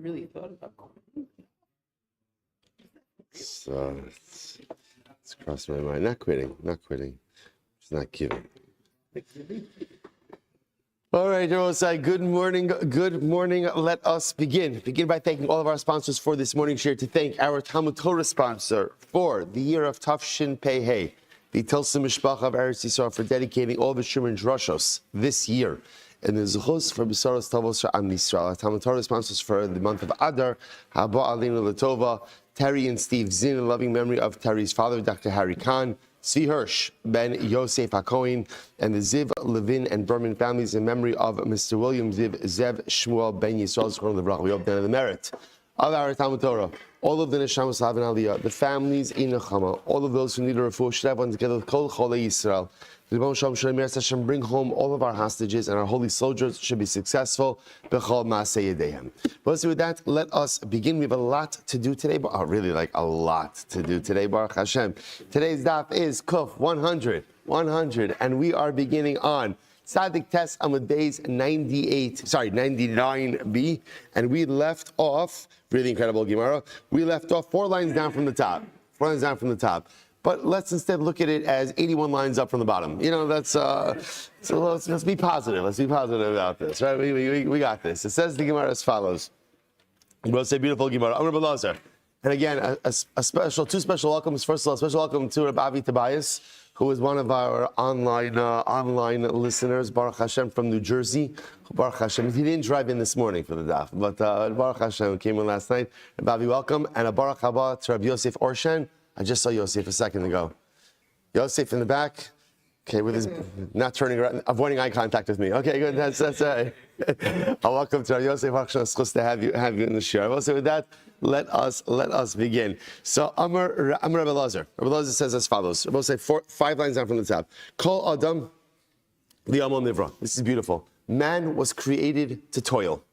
really thought about quitting. So it's crossed my mind. Not quitting. Just not giving. All right, Rosai, good morning. Let us begin. Begin by thanking all of our sponsors for this morning share. To thank our Talmud Torah sponsor for the year of Tafshin Pei Hey, the Tilsim Mishpacha of Eretz Yisrael, for dedicating all of the Shuman Drushos this year. And the Zuchus for Besaros Tavos for Am Yisrael. Our Talmud Torah sponsors for the month of Adar, Haba Alinu Latova, Terry and Steve Zinn, in loving memory of Terry's father, Dr. Harry Khan, Tzvi Hirsch, Ben Yosef HaKohen, and the Ziv, Levin, and Berman families in memory of Mr. William Ziv, Zev, Shmuel, Ben Yisrael, Zechron, we hope they have the merit of our Talmud Torah. All of the Neshamos Havin Aliyah, the families in Nechama, all of those who need a refuah, should have one together with Kol Cholei Yisrael. Bring home all of our hostages, and our holy soldiers should be successful. B'chol Maaseh Yedehem. But with that, let us begin. We have a lot to do today, but really like a lot to do today, Baruch Hashem. Today's daf is Kuf 100, and we are beginning on Tzadik Tes Amud Beis 99b, and we left off, really incredible Gemara, we left off 4 lines down from the top. But let's instead look at it as 81 lines up from the bottom. You know, that's, so let's be positive. Let's be positive about this, right? We got this. It says the Gemara as follows. We'll say beautiful Gemara. Amr Belazar. And again, two special welcomes. First of all, a special welcome to Rabbi Avi Tobias, who is one of our online listeners, Baruch Hashem, from New Jersey. Baruch Hashem. He didn't drive in this morning for the daf, but Baruch Hashem came in last night. Rabbi Avi, welcome. And a Baruch Haba to Rabbi Yosef Orshan. I just saw Yosef a second ago. Yosef in the back. Okay, with his not turning around, avoiding eye contact with me. Okay, good. That's right. Welcome to Yosef. It's supposed to have you in the share. Also, with that, let us begin. So, Amar Rabbi Elazar. Rabbi Elazar says as follows. We'll say 5 lines down from the top. Kol Adam li'amal nivra. This is beautiful. Man was created to toil.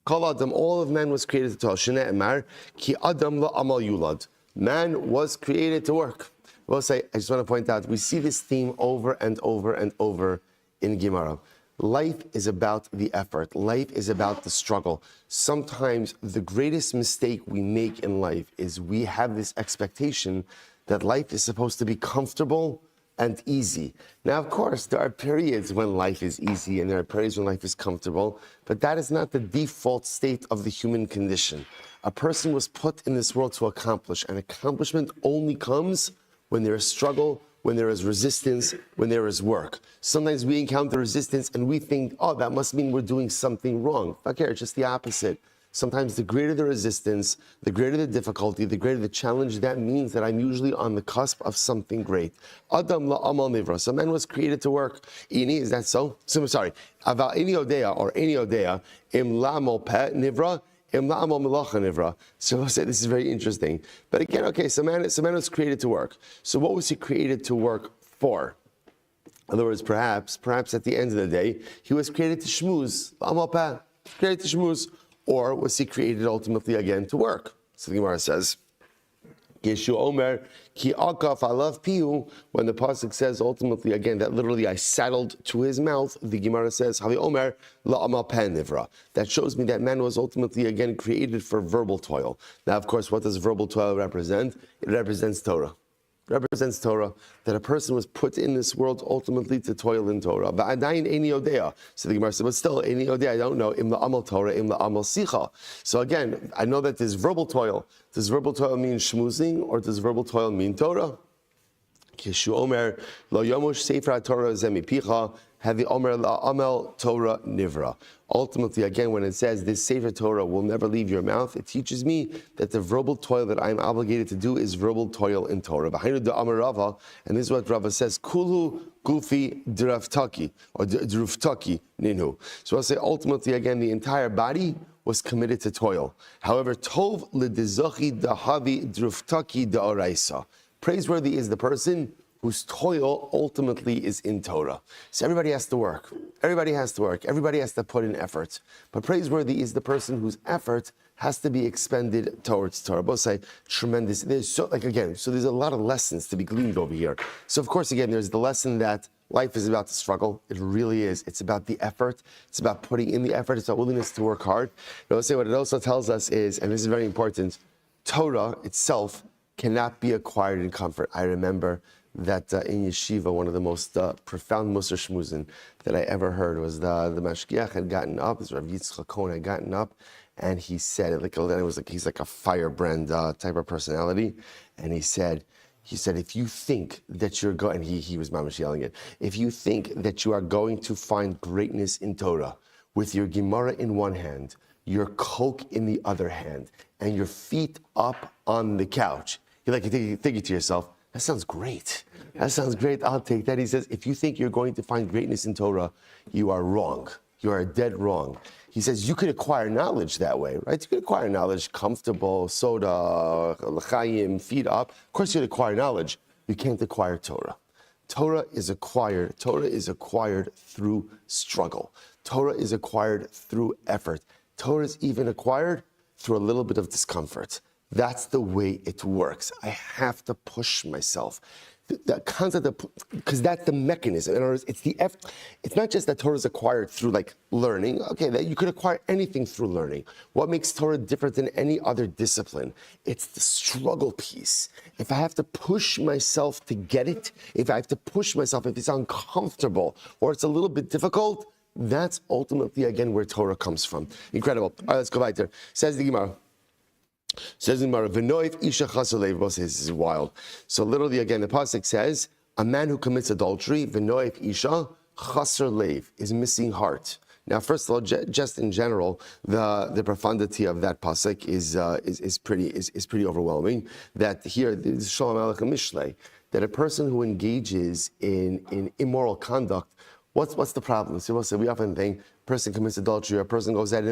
Kol Adam, all of man was created to toil. Shnei Emar ki Adam la'amal yulad. Man was created to work. I will say, I just want to point out, we see this theme over and over and over in Gemara. Life is about the effort. Life is about the struggle. Sometimes the greatest mistake we make in life is we have this expectation that life is supposed to be comfortable and easy. Now, of course, there are periods when life is easy and there are periods when life is comfortable, but that is not the default state of the human condition. A person was put in this world to accomplish, and accomplishment only comes when there is struggle, when there is resistance, when there is work. Sometimes we encounter resistance and we think, oh, that must mean we're doing something wrong. Okay, it's just the opposite. Sometimes the greater the resistance, the greater the difficulty, the greater the challenge, that means that I'm usually on the cusp of something great. Adam la'amal nivra. So man was created to work. Ini, is that so? So I'm sorry. Aval ini odea, or ini odea, im la'amal peh nivra, im la'amal melacha nivra. So I'll say this is very interesting. But again, okay, so man was created to work. So what was he created to work for? In other words, perhaps at the end of the day, he was created to shmooze. La'amal peh, created to shmooze. Or was he created ultimately again to work? So the Gemara says, Yeshu Omer, Ki Akaf Alav Pihu, when the pasuk says ultimately again that literally I saddled to his mouth, the Gemara says, Havi Omer La'amal Pen Nivra. That shows me that man was ultimately again created for verbal toil. Now, of course, what does verbal toil represent? It represents Torah. Represents Torah, that a person was put in this world ultimately to toil in Torah. But adayin eini odea. So the Gemara said, but still, eini odea, I don't know, im la'amal Torah, im la'amal sicha. So again, I know that there's verbal toil. Does verbal toil mean shmuzing, or does verbal toil mean Torah? Kishu omer, lo yomush sefer Torah zemipicha, have the omer la'amal Torah nivra. Ultimately, again, when it says this Sefer Torah will never leave your mouth, it teaches me that the verbal toil that I'm obligated to do is verbal toil in Torah. Behind the Amar Rava, and this is what Rava says, Kulu Gufi Draftaki, or Druftaki Ninu. So I'll say ultimately, again, the entire body was committed to toil. However, Tov L'Dizochi Dahavi Druftaki Da'oraisa. Praiseworthy is the person whose toil ultimately is in Torah. So everybody has to work. Everybody has to work. Everybody has to put in effort. But praiseworthy is the person whose effort has to be expended towards Torah. Both say tremendous. There's so there's a lot of lessons to be gleaned over here. So of course, again, there's the lesson that Life is about the struggle. It really is. It's about the effort. It's about putting in the effort. It's about willingness to work hard. What it also tells us is, and this is very important, Torah itself cannot be acquired in comfort. I remember that in yeshiva, one of the most profound Musar Shmuzin that I ever heard was the Mashgiach had gotten up, this Rav Yitzchak Cohen had gotten up, and he said, he's like a firebrand type of personality, and he said, if you think that you're going, and he was mamash yelling it, if you think that you are going to find greatness in Torah with your Gemara in one hand, your Coke in the other hand, and your feet up on the couch, you're thinking to yourself, that sounds great. That sounds great. I'll take that. He says, if you think you're going to find greatness in Torah, you are wrong. You are dead wrong. He says, you could acquire knowledge that way, right? You could acquire knowledge comfortable, soda, l'chaim, feet up. Of course, you could acquire knowledge. You can't acquire Torah. Torah is acquired through struggle. Torah is acquired through effort. Torah is even acquired through a little bit of discomfort. That's the way it works. I have to push myself. The concept of, because that's the mechanism. In other words, it's not just that Torah is acquired through learning. Okay, that you could acquire anything through learning. What makes Torah different than any other discipline? It's the struggle piece. If I have to push myself to get it, if it's uncomfortable or it's a little bit difficult, that's ultimately, again, where Torah comes from. Incredible. All right, let's go back there. Says the Gemara. Says in Gemara, "V'noif isha chasar leiv." This is wild. So literally, again, the pasuk says, a man who commits adultery, v'noif isha chasar leiv, is missing heart. Now, first of all, just in general, the profundity of that pasuk is pretty overwhelming. That here, this is Shalom Aleichem Mishlei, that a person who engages in immoral conduct, what's the problem? So we often think a person commits adultery, or a person goes out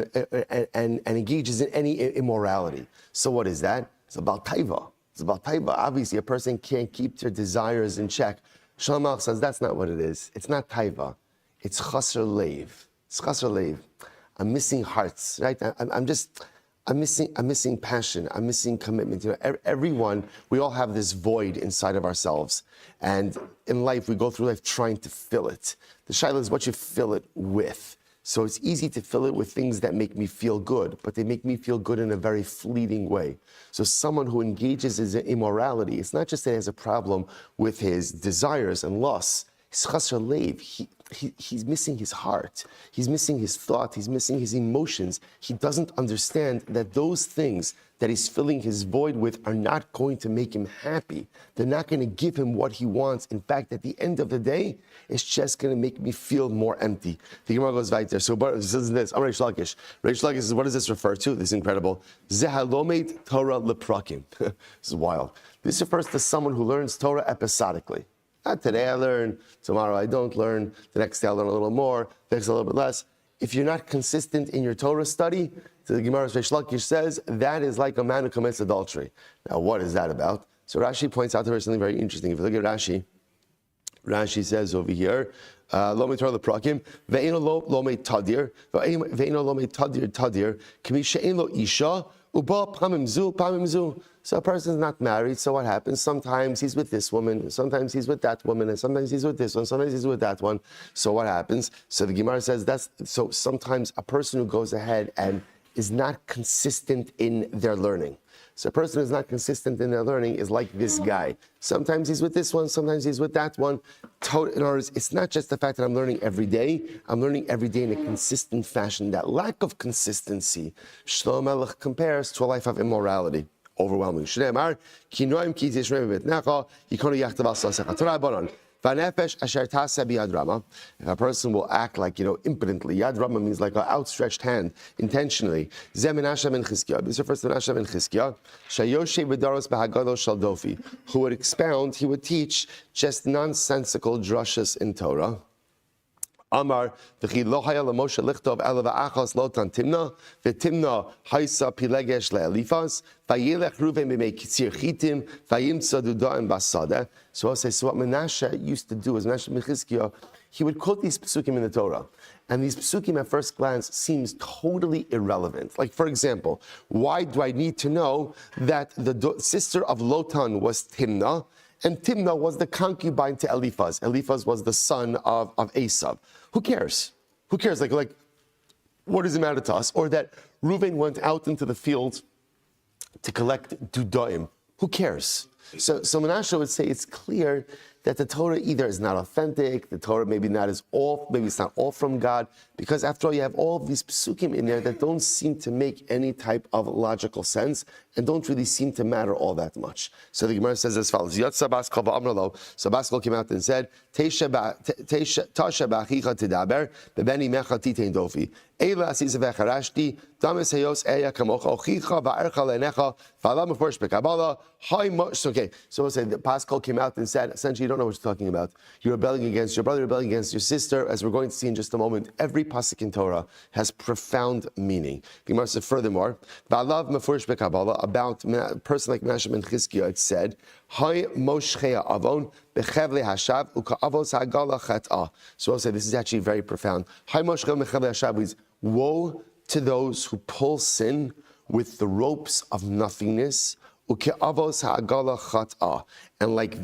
and engages in any immorality. So what is that? It's about taiva. It's about taiva. Obviously, a person can't keep their desires in check. Shalom Aleichem says that's not what it is. It's not taiva. It's chasar leiv. It's chasar leiv. I'm missing hearts, right? I'm missing passion. I'm missing commitment. Everyone, we all have this void inside of ourselves. And in life, we go through life trying to fill it. The shaila is what you fill it with. So it's easy to fill it with things that make me feel good, but they make me feel good in a very fleeting way. So someone who engages in immorality, it's not just that he has a problem with his desires and lusts. He's chasar leiv. He's missing his heart. He's missing his thought. He's missing his emotions. He doesn't understand that those things that he's filling his void with are not going to make him happy. They're not going to give him what he wants. In fact, at the end of the day, it's just going to make me feel more empty. The Gemara goes right there. So it says this. I'm Reish Lakish. Reish Lakish says, what does this refer to? This is incredible. Zehalomed Torah leprakim. This is wild. This refers to someone who learns Torah episodically. Today I learn, tomorrow I don't learn, the next day I learn a little more, the next a little bit less. If you're not consistent in your Torah study, the Gemara Reish Lakish says, that is like a man who commits adultery. Now, what is that about? So Rashi points out there something very interesting. If you look at Rashi, Rashi says over here, lo me Torah leprakim, ve'eno lo me tadir, ve'eno lo me tadir, k'mi she'en lo isha, uba pamim zu. So a person is not married, so what happens? Sometimes he's with this woman, sometimes he's with that woman, and sometimes he's with this one, sometimes he's with that one. So what happens? So the Gemara says so sometimes a person who goes ahead and is not consistent in their learning. So a person who's not consistent in their learning is like this guy. Sometimes he's with this one, sometimes he's with that one. In other words, it's not just the fact that I'm learning every day. I'm learning every day in a consistent fashion. That lack of consistency, Shlomo Melech compares to a life of immorality. Overwhelming. If a person will act like, impotently, yad rama means like an outstretched hand, intentionally. This refers to Menashe ben Chizkiah, who would expound, he would teach just nonsensical drushes in Torah. Amar v'chi lo haya l'Moshe lichtov ela v'achas lo tantimna v'timna haisa pilegesh le'elifas v'yelech Ruven b'mei kitzir chitim v'yimtza duda'im basada. So I'll say, so what Menashe used to do is Menashe ben Chizkiah, he would quote these psukim in the Torah. And these psukim at first glance seems totally irrelevant. Like, for example, why do I need to know that the sister of Lotan was Timnah and Timnah was the concubine to Eliphaz. Eliphaz was the son of Esav. Who cares? Who cares? Like, what does it matter to us? Or that Reuven went out into the field to collect dudaim. Who cares? So Menashe would say it's clear that the Torah either is not authentic, the Torah maybe it's not all from God, because after all, you have all of these psukim in there that don't seem to make any type of logical sense and don't really seem to matter all that much. So the Gemara says as follows: Yatsa Baskal v'amralo. So Baskal came out and said, Tasha ba'achicha tidaber bebeni mecha titein dofi. Eila asisa v'charashti dames hayos eya kamocha ochicha va'ercha lenecha v'alam mefurish bekabbalah. Okay, so we'll say that Pascal came out and said, essentially, you don't know what you're talking about. You're rebelling against your brother, rebelling against your sister. As we're going to see in just a moment, every pasuk in Torah has profound meaning. The Gemara said furthermore, v'alav mefurish bekabbalah, about a person like Menashe ben Chizkiah, it said, Hay moshchea avon bechevle hashav u'ka'avos ha'gala chat'ah. So I'll say this is actually very profound. Hay moshchea bechevle hashav means woe to those who pull sin with the ropes of nothingness. U'ke'avos ha'agala chat'ah, and like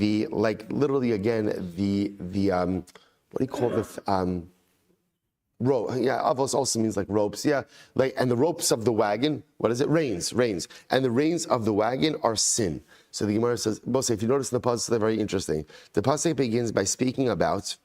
literally again the what do you call the rope? Yeah, avos also means like ropes. Yeah, and the ropes of the wagon. What is it? Reins, and the reins of the wagon are sin. So the Gemara says, Moshe, if you notice in the pasuk, they're very interesting. The pasuk begins by speaking about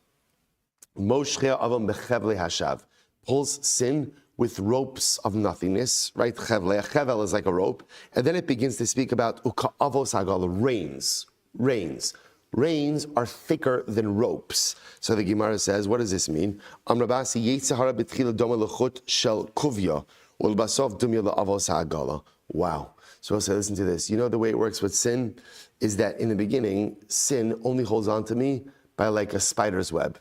moshchei avam bechevle hashav, pulls sin with ropes of nothingness, right? Chevel is like a rope. And then it begins to speak about uka'avos hagal, reins. Reins are thicker than ropes. So the Gemara says, what does this mean? Amrabasi yetzahara b'tchila doma l'chut shel kuvya, ulbasov dumya la'avos ha'agala. Wow. So I'll say, listen to this. You know the way it works with sin is that in the beginning, sin only holds on to me by like a spider's web.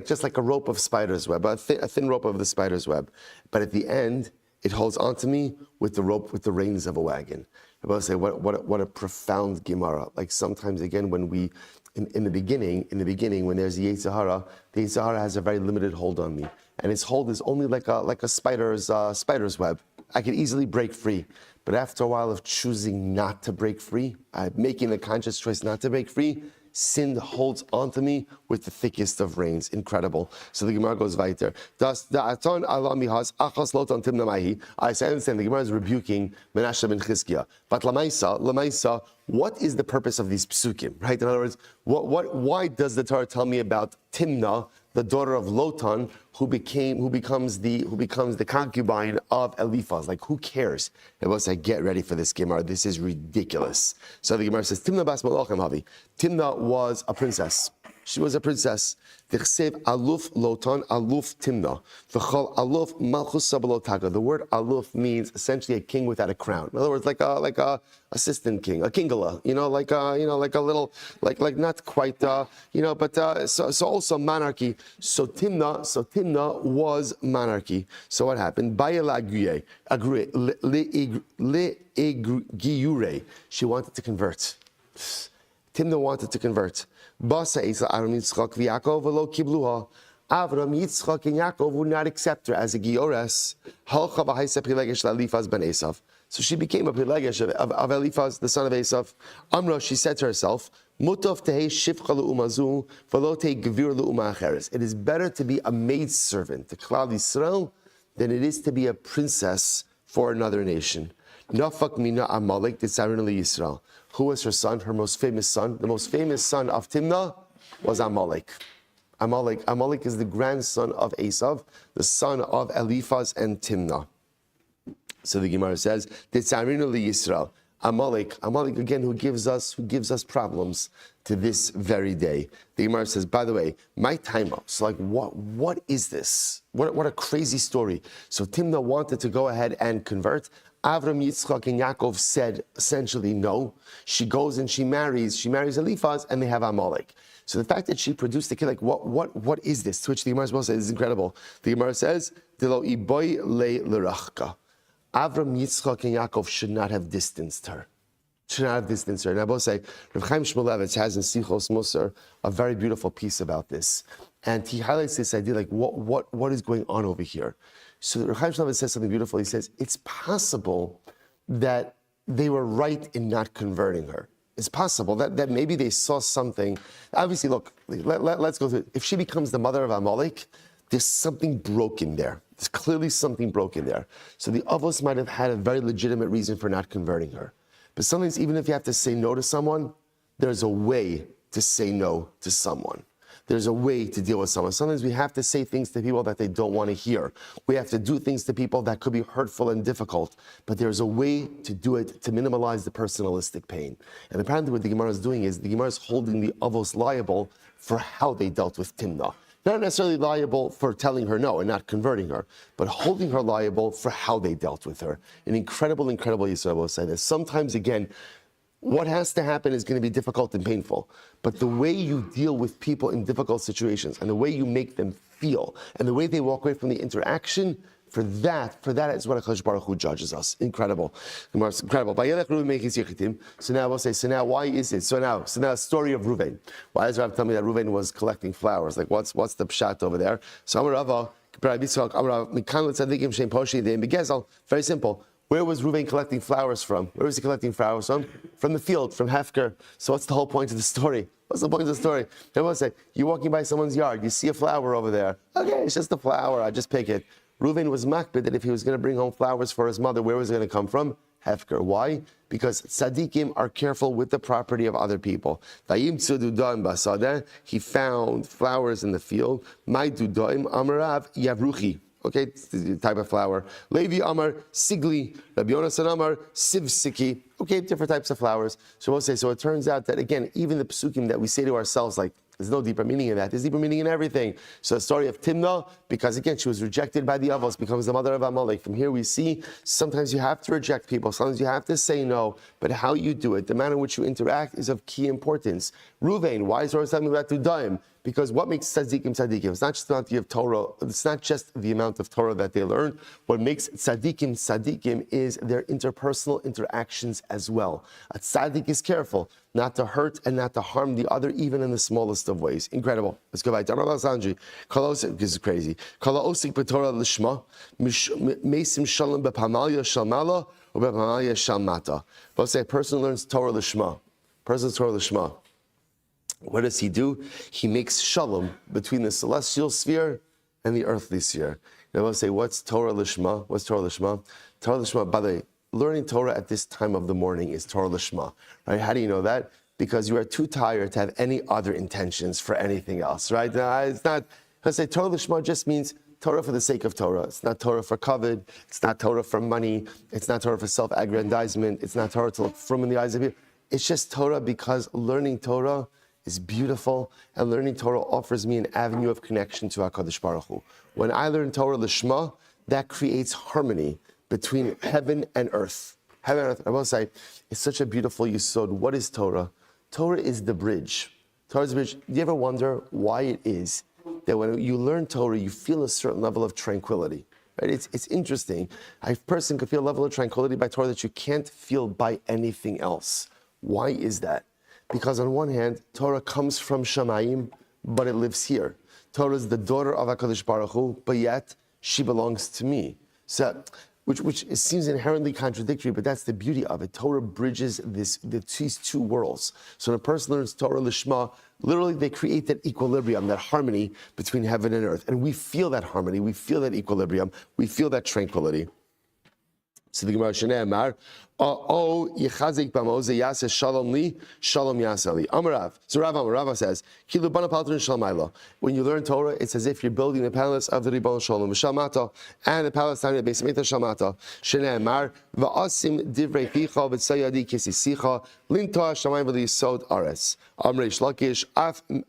Just like a rope of spider's web, a thin rope of the spider's web. But at the end, it holds onto me with the rope, with the reins of a wagon. I will say, what a profound Gemara. Like sometimes again, when we, in the beginning, when there's the Yetzer Hara has a very limited hold on me, and its hold is only like a spider's web. I could easily break free, but after a while of choosing not to break free, making the conscious choice not to break free, sin holds onto me with the thickest of reins. Incredible. So the Gemara goes weiter. I understand the Gemara is rebuking Menashe ben Chizkiah. But Lamaisa, what is the purpose of these psukim? Right? In other words, why does the Torah tell me about Timnah, the daughter of Lotan, who becomes the concubine of Eliphaz? Like, who cares? It was like, get ready for this Gemara. This is ridiculous. So the Gemara says, Timnah bas malachim havi. Timnah was a princess. She was a princess. V'chsev aluf Lotan, aluf Timnah. V'chol aluf malchus sabalotaga. The word aluf means essentially a king without a crown. In other words, like a assistant king, a kingala. Like a little, like not quite, but so also monarchy. So Timnah was monarchy. So what happened? She wanted to convert. Timnah wanted to convert. Basa Isa Avram Yitzchak v'Yaakov v'lo kibluha. Avram, Yitzchak, and Yaakov would not accept her as a giores. Halcha v'haisa prilegesh Eliphaz ben Esav. So she became a prilegesh of Eliphaz, the son of Esav. Amra, she said to herself, Mutov tehei shivcha le'umazu v'lo tehei gevir le'uma acheres. It is better to be a maidservant to Klal Yisrael than it is to be a princess for another nation. Nafak mina Amalek Titzarin Yisrael. Who was her son? Her most famous son. The most famous son of Timnah was Amalek. Amalek is the grandson of Esav, the son of Eliphaz and Timnah. So the Gemara says, Titzarin Yisrael. Amalek again, who gives us problems to this very day. The Gemara says, by the way, my time up. So like, what is this? What a crazy story. So Timnah wanted to go ahead and convert. Avram, Yitzchak, and Yaakov said essentially no. She goes and she marries Eliphaz, and they have Amalek. So the fact that she produced a kid, like what is this? To which the Gemara says, this is incredible. The Gemara says, Dilo iboy le l'rachka. Avram, Yitzchak, and Yaakov should not have distanced her. And I both say, Rav Chaim Shmulevitz has in Sichos Musar a very beautiful piece about this. And he highlights this idea, like what is going on over here? So Rav Chaim Shmulevitz says something beautiful. He says, it's possible that they were right in not converting her. it's possible that maybe they saw something. Obviously, look, let's go through. If she becomes the mother of Amalek, there's something broken there. There's clearly something broken there. So the Avos might have had a very legitimate reason for not converting her. But sometimes, even if you have to say no to someone, there's a way to say no to someone. There's a way to deal with someone. Sometimes we have to say things to people that they don't want to hear. We have to do things to people that could be hurtful and difficult. But there's a way to do it to minimize the personalistic pain. And apparently what the Gemara is doing is the Gemara is holding the Avos liable for how they dealt with Timnah. Not necessarily liable for telling her no and not converting her, but holding her liable for how they dealt with her. An incredible Yisrael will say this. Sometimes, again, what has to happen is going to be difficult and painful. But the way you deal with people in difficult situations and the way you make them feel and the way they walk away from the interaction, for that is what HaKadosh Baruch Hu judges us. Incredible. Incredible. So now we'll say, so now why is it? So now story of Reuven. Why does Rav tell me that Reuven was collecting flowers? Like what's the pshat over there? So very simple. Where was Reuven collecting flowers from? Where was he collecting flowers from? From the field, from Hefker. So what's the whole point of the story? What's the point of the story? Everyone say, you're walking by someone's yard, you see a flower over there. Okay, it's just a flower, I just pick it. Reuven was makbid that if he was going to bring home flowers for his mother, where was it going to come from? Hefker. Why? Because tzaddikim are careful with the property of other people. He found flowers in the field. My dudaim amarav yavruchi. Okay, it's the type of flower. Levi Amar, Sigli, Rabbi Yonasan Amar, Sivsiki. Okay, different types of flowers. So we'll say, so it turns out that, again, even the psukim that we say to ourselves, like, there's no deeper meaning in that. There's deeper meaning in everything. So the story of Timnah, because again, she was rejected by the Avos, becomes the mother of Amalek. From here we see, sometimes you have to reject people, sometimes you have to say no, but how you do it, the manner in which you interact is of key importance. Reuven, why is Torah telling me about Dudaim? Because what makes tzaddikim tzaddikim? It's not just the amount of Torah. It's not just the amount of Torah that they learn. What makes tzaddikim tzaddikim is their interpersonal interactions as well. A tzaddik is careful not to hurt and not to harm the other, even in the smallest of ways. Incredible. Let's go back to Sanji. This is crazy. Kala osik b'Torah l'shma, mesim shalom b'pamalya shalmala or b'pamalya shalmata. But say a person learns Torah l'shma. Person Torah l'shma. What does he do? He makes shalom between the celestial sphere and the earthly sphere. Now let's say, what's Torah Lishma? What's Torah Lishma? Torah Lishma, by the way, learning Torah at this time of the morning is Torah Lishma. Right? How do you know that? Because you are too tired to have any other intentions for anything else. Right? Now, it's not, let's say Torah Lishma just means Torah for the sake of Torah. It's not Torah for covet. It's not Torah for money. It's not Torah for self-aggrandizement. It's not Torah to look frum in the eyes of people. It's just Torah because learning Torah is beautiful, and learning Torah offers me an avenue of connection to HaKadosh Baruch Hu. When I learn Torah Lishma, that creates harmony between heaven and earth. Heaven and earth, I will say, it's such a beautiful yisod. What is Torah? Torah is the bridge. Torah is the bridge. Do you ever wonder why it is that when you learn Torah, you feel a certain level of tranquility? Right? It's interesting. A person could feel a level of tranquility by Torah that you can't feel by anything else. Why is that? Because on one hand, Torah comes from Shamayim, but it lives here. Torah is the daughter of HaKadosh Baruch Hu, but yet she belongs to me. So, which seems inherently contradictory, but that's the beauty of it. Torah bridges these two worlds. So when a person learns Torah Lishma, literally they create that equilibrium, that harmony between heaven and earth. And we feel that harmony, we feel that equilibrium, we feel that tranquility. So the Gemara Shnei Amar, "O yichazik b'moze yaseh shalom li, shalom yaseh li." Amarav. So Rava says, "Kilu bana paltrin shalmayla." When you learn Torah, it's as if you're building the palace of the Ribbon Shalom Shalmata and the palace of the Beis Hamikdash Shalmata. Shnei Amar, "Va'asim divrei picha v'tzayadi kisisicha lintoa shamayim v'liyisod ares." Amrei Shlakish,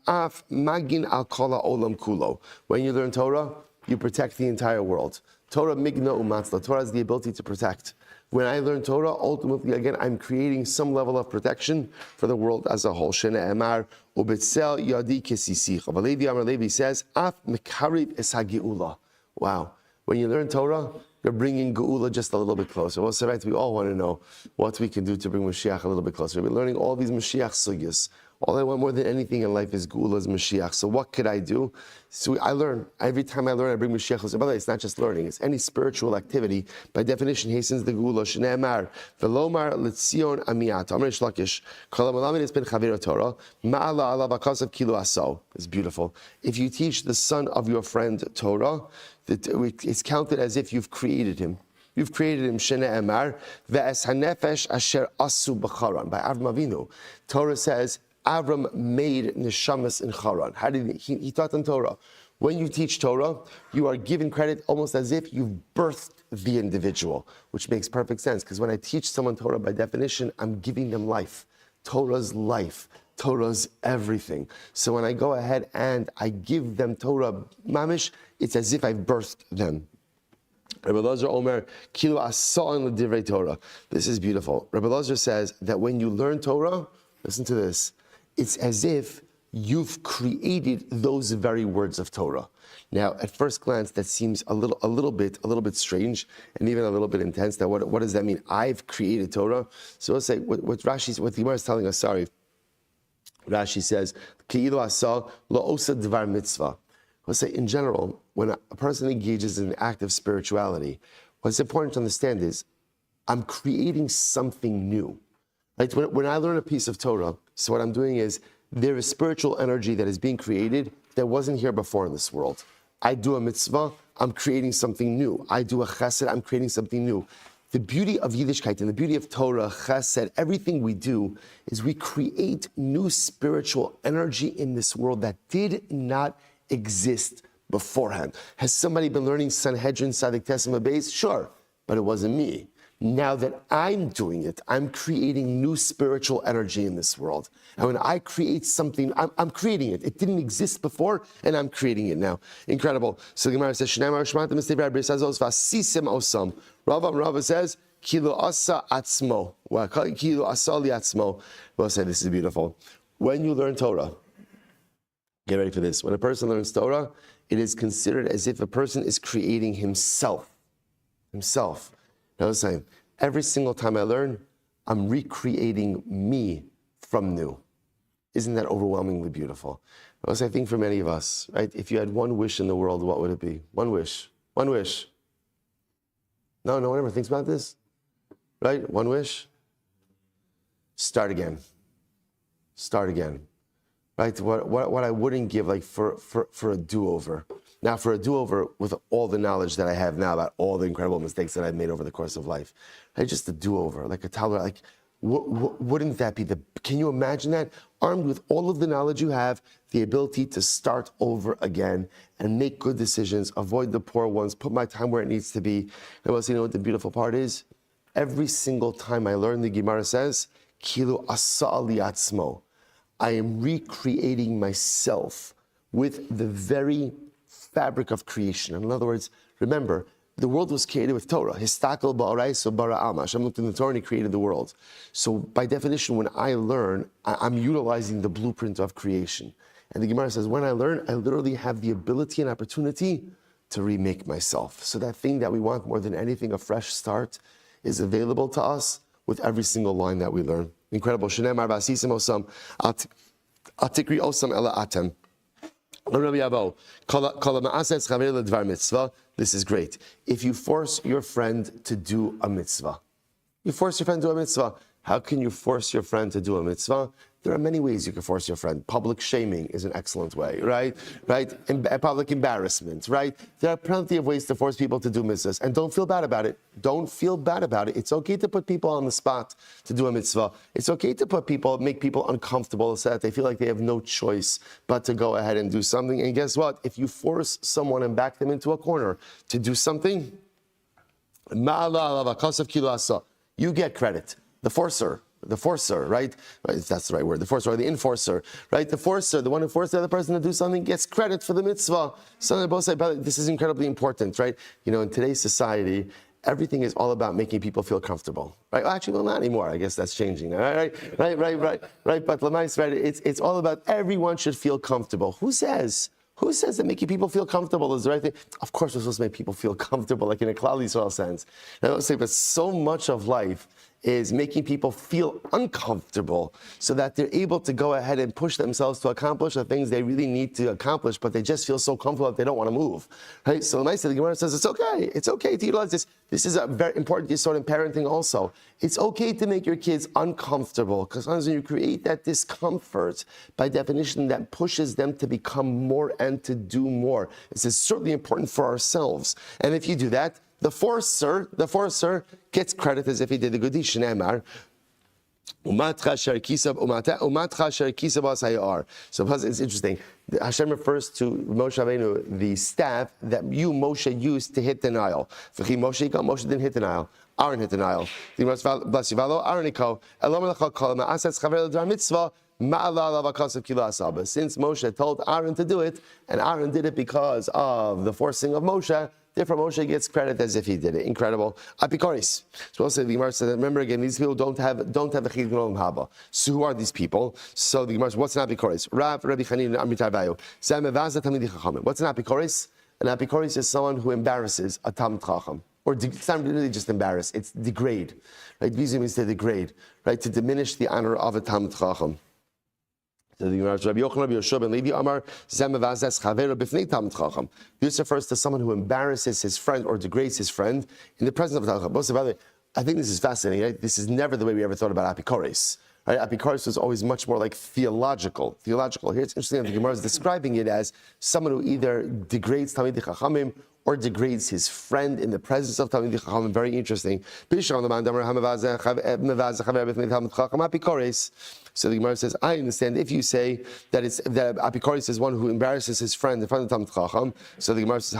af magin al kol ha'olam kulo. When you learn Torah, you protect the entire world. Torah migna umatzla. Torah has the ability to protect. When I learn Torah, ultimately, again, I'm creating some level of protection for the world as a whole. Shene Emar ubetzel yadi kisisicha. Levi Amar Levi says, "Af mekarib es hageula." Wow. When you learn Torah, We're bringing Geula just a little bit closer. Well, so right, we all want to know what we can do to bring Mashiach a little bit closer. We're learning all these Mashiach sugyas. All I want more than anything in life is Geula's Mashiach. So what could I do? So I learn. Every time I learn, I bring Mashiach closer. By the way, it's not just learning. It's any spiritual activity. By definition, hastens the Geula. Shne'emar velomar letzion amiyat. Amar Shlakish. Kol ha'malamed es ben chavir Torah. Ma'ala alav hakasav kilu aso. It's beautiful. If you teach the son of your friend Torah, it's counted as if you've created him. You've created him. Shne'emar ve'es hanefesh asher asu b'charan. By Avram Avinu, Torah says, Avram made neshamas in Haran. How did he taught them Torah? When you teach Torah, you are given credit almost as if you've birthed the individual, which makes perfect sense. Because when I teach someone Torah, by definition, I'm giving them life. Torah's life. Torah's everything. So when I go ahead and I give them Torah mamish, it's as if I've birthed them. Rabbi Elazar Omer, Kilu Asa'in L'Divrei Torah. This is beautiful. Rabbi Elazar says that when you learn Torah, listen to this, it's as if you've created those very words of Torah. Now, at first glance, that seems a little bit strange and even a little bit intense. Now, what does that mean? I've created Torah. So let's say what the Gemara is telling us. Sorry, Rashi says, "Ki'ilu asa lo osa dvar mitzvah." Let's say, in general, when a person engages in an act of spirituality, what's important to understand is, I'm creating something new. Right? When I learn a piece of Torah, so what I'm doing is, there is spiritual energy that is being created that wasn't here before in this world. I do a mitzvah, I'm creating something new. I do a chesed, I'm creating something new. The beauty of Yiddishkeit and the beauty of Torah, chesed, everything we do is we create new spiritual energy in this world that did not exist beforehand. Has somebody been learning Sanhedrin, Sadik Tesima Beis? Sure, but it wasn't me. Now that I'm doing it, I'm creating new spiritual energy in this world. And when I create something, I'm creating it. It didn't exist before, and I'm creating it now. Incredible. So the Gemara says, Rava says, Kilu asa atzmo. Kilu asa li atzmo. We'll say this is beautiful. When you learn Torah, get ready for this. When a person learns Torah, it is considered as if a person is creating himself. Now listen, every single time I learn, I'm recreating me from new. Isn't that overwhelmingly beautiful? I think for many of us, right? If you had one wish in the world, what would it be? One wish. One wish. No one ever thinks about this, right? One wish. Start again. Right? What I wouldn't give, like for a do-over. Now, for a do-over, with all the knowledge that I have now about all the incredible mistakes that I've made over the course of life, right? Just a do-over, like a toddler, like, wouldn't that be can you imagine that? Armed with all of the knowledge you have, the ability to start over again and make good decisions, avoid the poor ones, put my time where it needs to be. And you know what the beautiful part is? Every single time I learn, the Gemara says, Kilu asa li atzmo. I am recreating myself with the very fabric of creation. In other words, remember, the world was created with Torah. Histakel ba'araiso bara'ama. Hashem looked in the Torah and He created the world. So by definition, when I learn, I'm utilizing the blueprint of creation. And the Gemara says, when I learn, I literally have the ability and opportunity to remake myself. So that thing that we want more than anything, a fresh start, is available to us with every single line that we learn. Incredible. Shne'emar v'asisim osam atikri osam ela atem. This is great. If you force your friend to do a mitzvah, how can you force your friend to do a mitzvah? There are many ways you can force your friend. Public shaming is an excellent way, right? Public embarrassment, right? There are plenty of ways to force people to do mitzvahs. And don't feel bad about it. It's okay to put people on the spot to do a mitzvah. It's okay to make people uncomfortable so that they feel like they have no choice but to go ahead and do something. And guess what? If you force someone and back them into a corner to do something, you get credit. The forcer, right? That's the right word. The forcer or the enforcer, right? The forcer, the one who forced the other person to do something, gets credit for the mitzvah. So both say, this is incredibly important, right? You know, in today's society, everything is all about making people feel comfortable, right? Well, actually, not anymore. I guess that's changing, right? But Lamais, right? It's all about everyone should feel comfortable. Who says Who says that making people feel comfortable is the right thing? Of course, we're supposed to make people feel comfortable, like in a Klal Yisrael sense. And I would say, but so much of life is making people feel uncomfortable so that they're able to go ahead and push themselves to accomplish the things they really need to accomplish, but they just feel so comfortable that they don't want to move. Right? So the Gemara says it's okay to utilize this. This is a very important sort in parenting also. It's okay to make your kids uncomfortable, because sometimes when you create that discomfort, by definition, that pushes them to become more and to do more. This is certainly important for ourselves. And if you do that, the forcer gets credit as if he did a good deed. Shneimar. So it's interesting. Hashem refers to Moshe Rabbeinu, the staff that Moshe used to hit the Nile. Moshe didn't hit the Nile. Aaron hit the Nile. Bless you. Since Moshe told Aaron to do it, and Aaron did it because of the forcing of Moshe, therefore Moshe gets credit as if he did it. Incredible. Apikoris. So also the Gemara said, remember again, these people don't have a chiyuv olam haba. So who are these people? So the Gemara says, what's an apikoris? Rabbi Chanina Amitar Vayu. What's an apikoris? An apikoris is someone who embarrasses a Talmid Chacham. Or it's not really just embarrass, it's degrade. Right? Vizu means to degrade, right? To diminish the honor of a Talmid Chacham. So the Gemara, Rabbi Yochanan, Rabbi Yeshua ben Levi Amar, Zemavazes Chavero b'fnei Talmid Chacham. This refers to someone who embarrasses his friend or degrades his friend in the presence of a Talmid Chacham. By the way, I think this is fascinating. Right? This is never the way we ever thought about apikoris. Right? Apikoris was always much more like theological. Here it's interesting that the Gemara is describing it as someone who either degrades Talmidei Chachamim or degrades his friend in the presence of Talmidei Chachamim. Very interesting. So the Gemara says, I understand if you say that apikoris is one who embarrasses his friend in front of Talmid Chacham. So the Gemara says,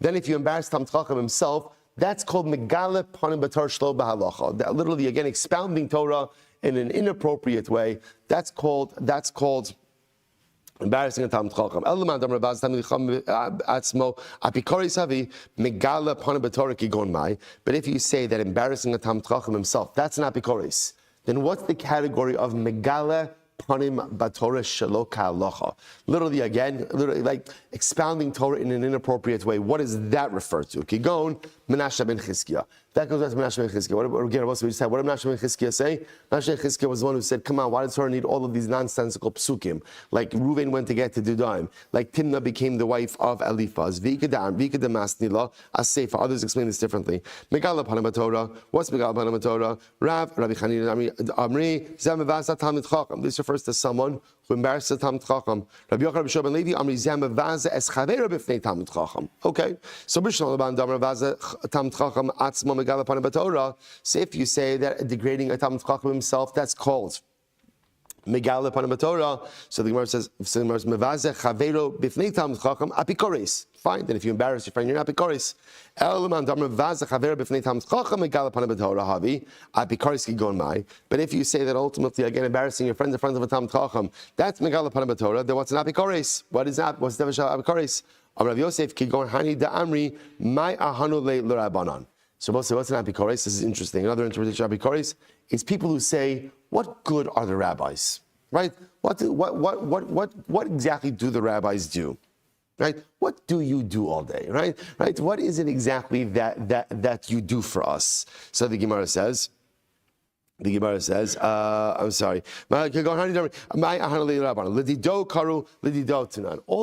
then if you embarrass Talmid Chacham himself, that's called megale panim b'torah shelo b'halacha. That literally, again, expounding Torah in an inappropriate way. That's called embarrassing a Talmid Chacham. Elaman dam Rabaz Talmid Chacham atzmo apikoris havi megale panim b'torah kigon mai. But if you say that embarrassing a Talmid Chacham himself, that's an apikoris, then what's the category of megale panim b'torah shelo ka'halacha? Literally, like expounding Torah in an inappropriate way. What does that refer to? Kigon Menashe ben Chizkiah. That goes back to Menashe ben Chizkiah. What did Menashe ben Chizkiah say? Menashe ben Chizkiah was the one who said, come on, why does Torah need all of these nonsensical psukim? Like Reuven went to get to Dudaim. Like Timnah became the wife of Eliphaz. V'ika masnila as-seifa. Others explain this differently. Megala panim b'torah. What's Megala panim b'torah? Rabbi Chanina Amri Zemavasa Talmid Chacham. This refers to someone who embarrasses the Talmid Chacham. Rabbi Yochanan, Rabbi Shmuel ben Levi Amri Zemavasa es chavera b'fnei Talmid Chacham. Okay. So B'Shalom Laban Dam Ravasa Talmid Chacham Atzmo Megala panim b'torah. So if you say that degrading a Talmid Chacham himself, that's called Megala panim b'torah. So the Gemara says, Mevazeh Chavero b'fnei Talmid Chacham apikoris. Fine, then if you embarrass your friend, you're not apikoris. But if you say that ultimately, again, embarrassing your friend in front of a Talmid Chacham, that's megala panim b'torah, then what's an apikoris? What's the definition of apikoris? Rav Yosef kigon hani da'amri mai ahanu le'rabanan. So what's an apikoris? This is interesting. Another interpretation of apikoris is people who say, what good are the rabbis? Right? What exactly do the rabbis do? Right? What do you do all day? Right? What is it exactly that you do for us? So the Gemara says, I'm sorry. All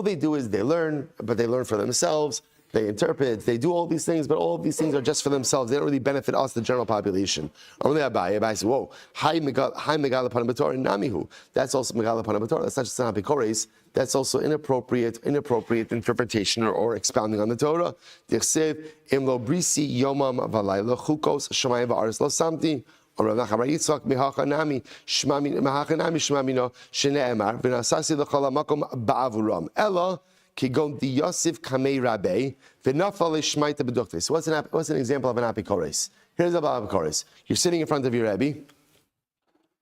they do is they learn, but they learn for themselves. They interpret, they do all these things, but all of these things are just for themselves. They don't really benefit us, the general population. Abai says, whoa, hi megala panim b'torah namihu. That's also megala panim b'torah. That's not just an apikoris. That's also inappropriate interpretation or expounding on the Torah. Dichsev im lo brisi yomam v'layla chukos shamayim v'aretz lo samti. Rav Nachman Yitzchak mehachanami shmamino shene'emar v'nasasi l'chol hamakom ba'avuram. Ella kigon di Yosef kamei rabei v'nafal l'shmaita b'dukte. So what's an example of an apikoris? Here's a apikoris. You're sitting in front of your Rebbe,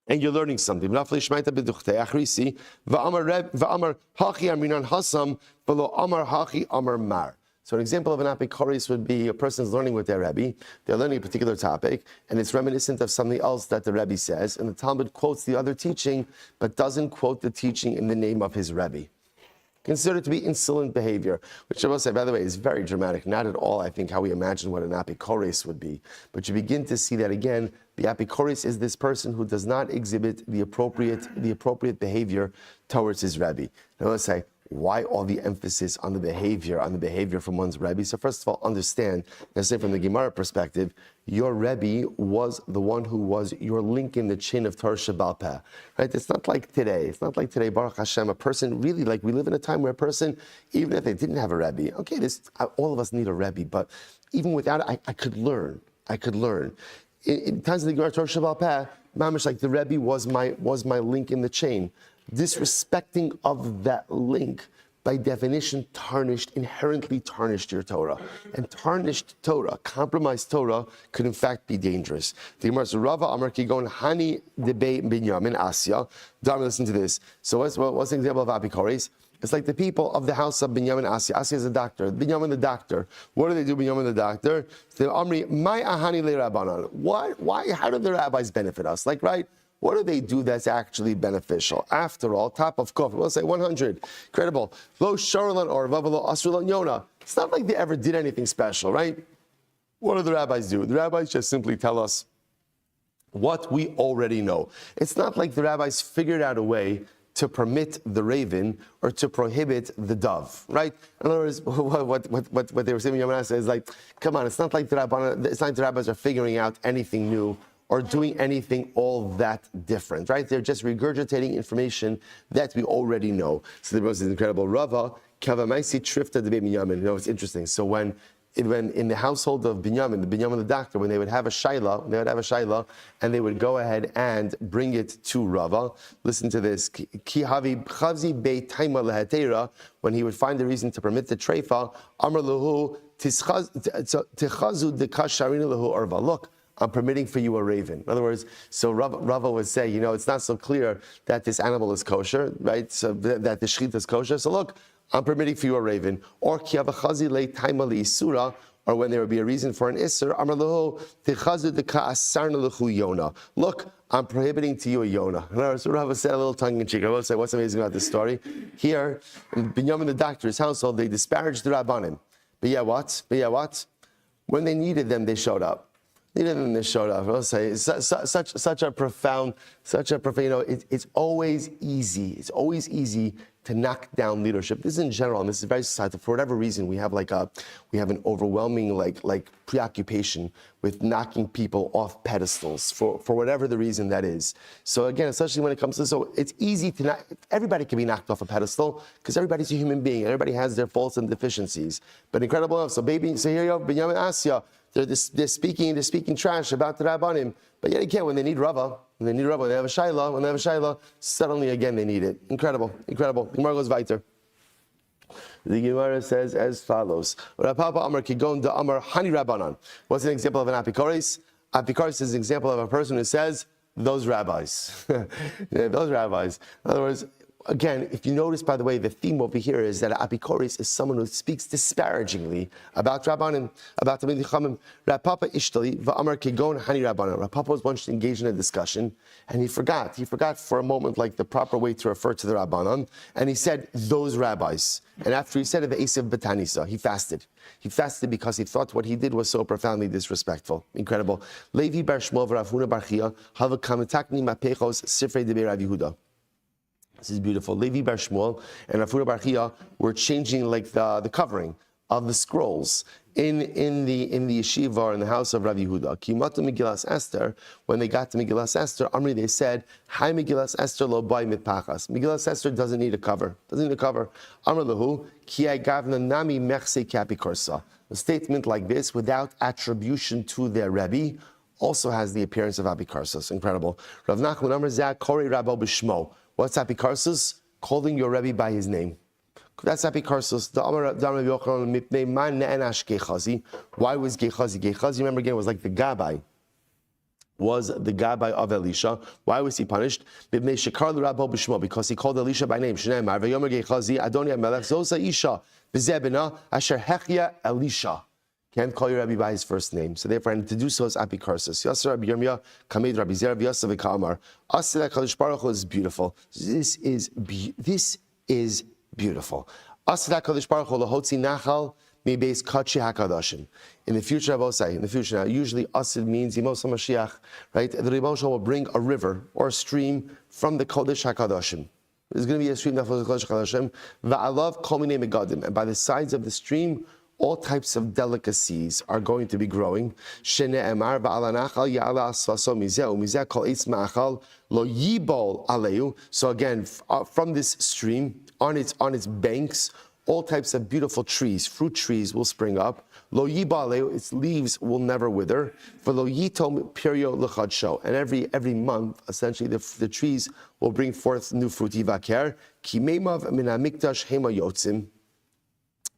and you're learning something. V'nafal l'shmaita b'dukte. Achrisi v'amar hachi aminan hasam v'lo amar hachi amar mar. So an example of an apikoris would be a person's learning with their Rebbe. They're learning a particular topic, and it's reminiscent of something else that the Rebbe says, and the Talmud quotes the other teaching, but doesn't quote the teaching in the name of his Rebbe. Considered to be insolent behavior, which I will say, by the way, is very dramatic. Not at all, I think, how we imagine what an apikoris would be. But you begin to see that again. The apikoris is this person who does not exhibit the appropriate behavior towards his Rebbe. And I will say, why all the emphasis on the behavior from one's Rebbe? So first of all, understand, let's say from the Gemara perspective, your Rebbe was the one who was your link in the chain of Torah Shebaal Peh, right? It's not like today. Baruch Hashem, a person really, like we live in a time where a person, even if they didn't have a Rebbe, okay, all of us need a Rebbe, but even without it, I could learn. In times of the Gemara Torah Shebaal Peh, mamish, like the Rebbe was my link in the chain. Disrespecting of that link, by definition, inherently tarnished your Torah. And tarnished Torah, compromised Torah, could in fact be dangerous. The Gemara says, Rava Amar Kigon Hani Debe Binyamin Asya. Don't listen to this. So what's an example of apikoris? It's like the people of the house of Binyamin Asya. Asya is a doctor. Binyamin the doctor. What do they do, Binyamin the doctor? The Amri, my ahani le rabbanan. Why? How do the rabbis benefit us? Like, right? What do they do that's actually beneficial? After all, top of kuf, we'll say 100. Credible. Lo sharulan or vavalo asrulan yona. It's not like they ever did anything special, right? What do the rabbis do? The rabbis just simply tell us what we already know. It's not like the rabbis figured out a way to permit the raven or to prohibit the dove, right? In other words, what they were saying in Yom is like, come on, it's not like the rabbis are figuring out anything new or doing anything all that different, right? They're just regurgitating information that we already know. So there was this incredible Rava, Kavamaisi Trifta de Binyamin. You know, it's interesting. So when in the household of Binyamin, the Binyamin the doctor, when they would have a shayla, and they would go ahead and bring it to Rava. Listen to this. Ki havi chavzi bei taima lehatera, when he would find a reason to permit the treifa, amar lahu tichazu de kasharina lahu arva. Look, I'm permitting for you a raven. In other words, so Rava would say, it's not so clear that this animal is kosher, right? So that the shechita is kosher. So look, I'm permitting for you a raven. Or kiavachazi le taima isura, or when there would be a reason for an isser, amar lehu tichazu de ka'asarna lehu yona. Look, I'm prohibiting to you a yona. In other words, Rava said a little tongue in cheek. I will say, what's amazing about this story? Here, in Binyamin the doctor's household, they disparaged the rabbanim. But yeah, what? When they needed them, they showed up. They showed up. I'll say such a profound. It's always easy. It's always easy to knock down leadership. This is in general, and this is very societal. For whatever reason, we have an overwhelming like preoccupation with knocking people off pedestals for whatever the reason that is. So again, especially when it comes to it's easy to everybody can be knocked off a pedestal because everybody's a human being. Everybody has their faults and deficiencies. But incredible enough. So here you go, Binyamin Asya. They're speaking trash about the Rabbanim, but yet again, when they need Rava, when they have a Shaila, suddenly again they need it. Incredible. The Gemara goes weiter. The Gemara says as follows: Rapapa Amar Kigon da Amar Hani Rabbanan. What's an example of an apikoris? Apikoris is an example of a person who says those rabbis. Those rabbis. In other words, again, if you notice, by the way, the theme over here is that apikoris is someone who speaks disparagingly about Rabbanim, about Talmidei Chachamim. Rav Papa Ishtali va'amar kegon hani Rabbanan. Rav Papa was once engaged in a discussion, and he forgot for a moment, like the proper way to refer to the Rabbanan, and he said those rabbis. And after he said it, the Esav Batanisa, he fasted. He fasted because he thought what he did was so profoundly disrespectful. Incredible. Levi bar Shmuel v'Rav Huna bar Chia hava kamitakni mapechos sifrei debei Rav Yehuda. This is beautiful. Levi bar Shmuel and Rav Huna bar Chia were changing like the covering of the scrolls in the yeshiva or in the house of Rav Yehuda. Kimatu Megillas Esther. When they got to Megillas Esther, Amri, they said, "Hi Megillas Esther lo bai mitpachas." Megillas Esther doesn't need a cover. Amr lehu ki ai gavna nami mechse kapikorsa. A statement like this, without attribution to their Rebbe, also has the appearance of apikarsos. Incredible. Rav Nachman Amr zeh kori Rabbo b'shmo. What's apikarsos? Calling your Rebbe by his name. That's apikarsos. Why was Gechazi? Gechazi, remember again, was like the gabbai was the Gabbai of Elisha. Why was he punished? Because he called Elisha by name. Elisha. Can't call your Rabbi by his first name. So therefore, and to do so is apikarsis. Yasser Rabbi Yirmiyah, Kamid Rabbi Zerav Yosef V'Kamar. Asir HaKadosh Baruch Hu is beautiful. This is beautiful. Asir HaKadosh Baruch Hu lahotzi nachal mibeis kachi hakadoshim. In the future, I will say, in the future now, usually Asir means Yemos HaMashiach, right? The Rebbe will bring a river or a stream from the Kodesh HaKadoshim. There's going to be a stream that flows from the Kodesh HaKadoshim. Va'alav kol minei megadim. And by the sides of the stream, all types of delicacies are going to be growing. Shene'emar va'alanachal ya'ala asfaso mizeh u'mizeh kol eitz ma'achal lo yibol aleyu. So again, from this stream, on its banks, all types of beautiful trees, fruit trees will spring up. Lo yibol aleyu, its leaves will never wither. For lo yitom perio l'chadsho. And every month, essentially, the trees will bring forth new fruit. Yivaker ki meimav min ha'mikdash hema yotzim.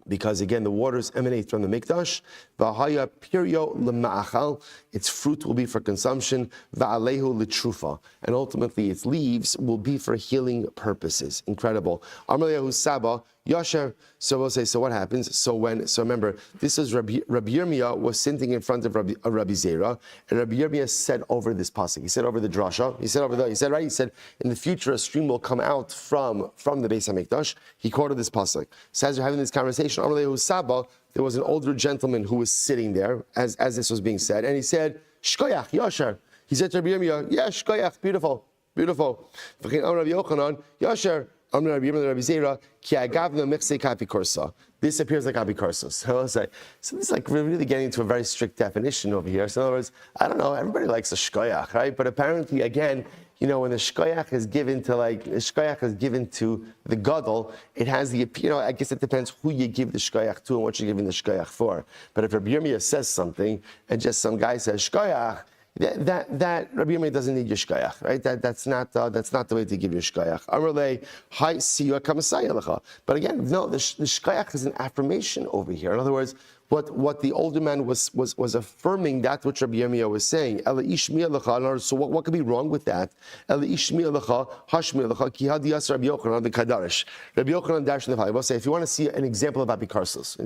Because again, the waters emanate from the mikdash. V'haya pirio l'ma'achal, its fruit will be for consumption. Va'alehu l'trufa, and ultimately its leaves will be for healing purposes. Incredible. Amar Lehu Saba Yasher. So we'll say. So what happens? So remember, this is Rabbi Yirmiyah was sitting in front of Rabbi Zera, and Rabbi Yirmiyah said over this pasuk. He said over the drasha. He said in the future a stream will come out from the Beis Hamikdash. He quoted this pasuk. So as you're having this conversation, Amar Lehu Saba, there was an older gentleman who was sitting there as this was being said, and he said, Shkoyach, Yasher. He said to Rabbi Yirmiyah, yeah, Shkoyach, beautiful. V'chein Amar Rabbi Yochanan, Yasher. Amar Rabbi Yirmiyah Rabbi Zera, ki agavna mechse kapikursa. This appears like apikursa. So this is like we're really getting into a very strict definition over here. So in other words, I don't know, everybody likes a shkoyach, right? But apparently, again, when the shkoyach is given to the gadol, it has the, I guess it depends who you give the shkoyach to and what you're giving the shkoyach for. But if Rabbi Yirmiyah says something and just some guy says shkoyach, that Rabbi Yomi doesn't need your shkoyach, right? That's not the way to give your shkoyach. Amrlei hi siyu kamasaya lecha. But again, no, the shkoyach is an affirmation over here. In other words, what the older man was affirming that which Rabbi Yirmiyah was saying. Ela ishmiya lecha. So what could be wrong with that? Ela ishmiya lecha hashmiya lecha ki hadiyas Rabbi Yochanan the kadarish. Rabbi Yochanan dash in the valley. We'll say if you want to see an example of apikarsos,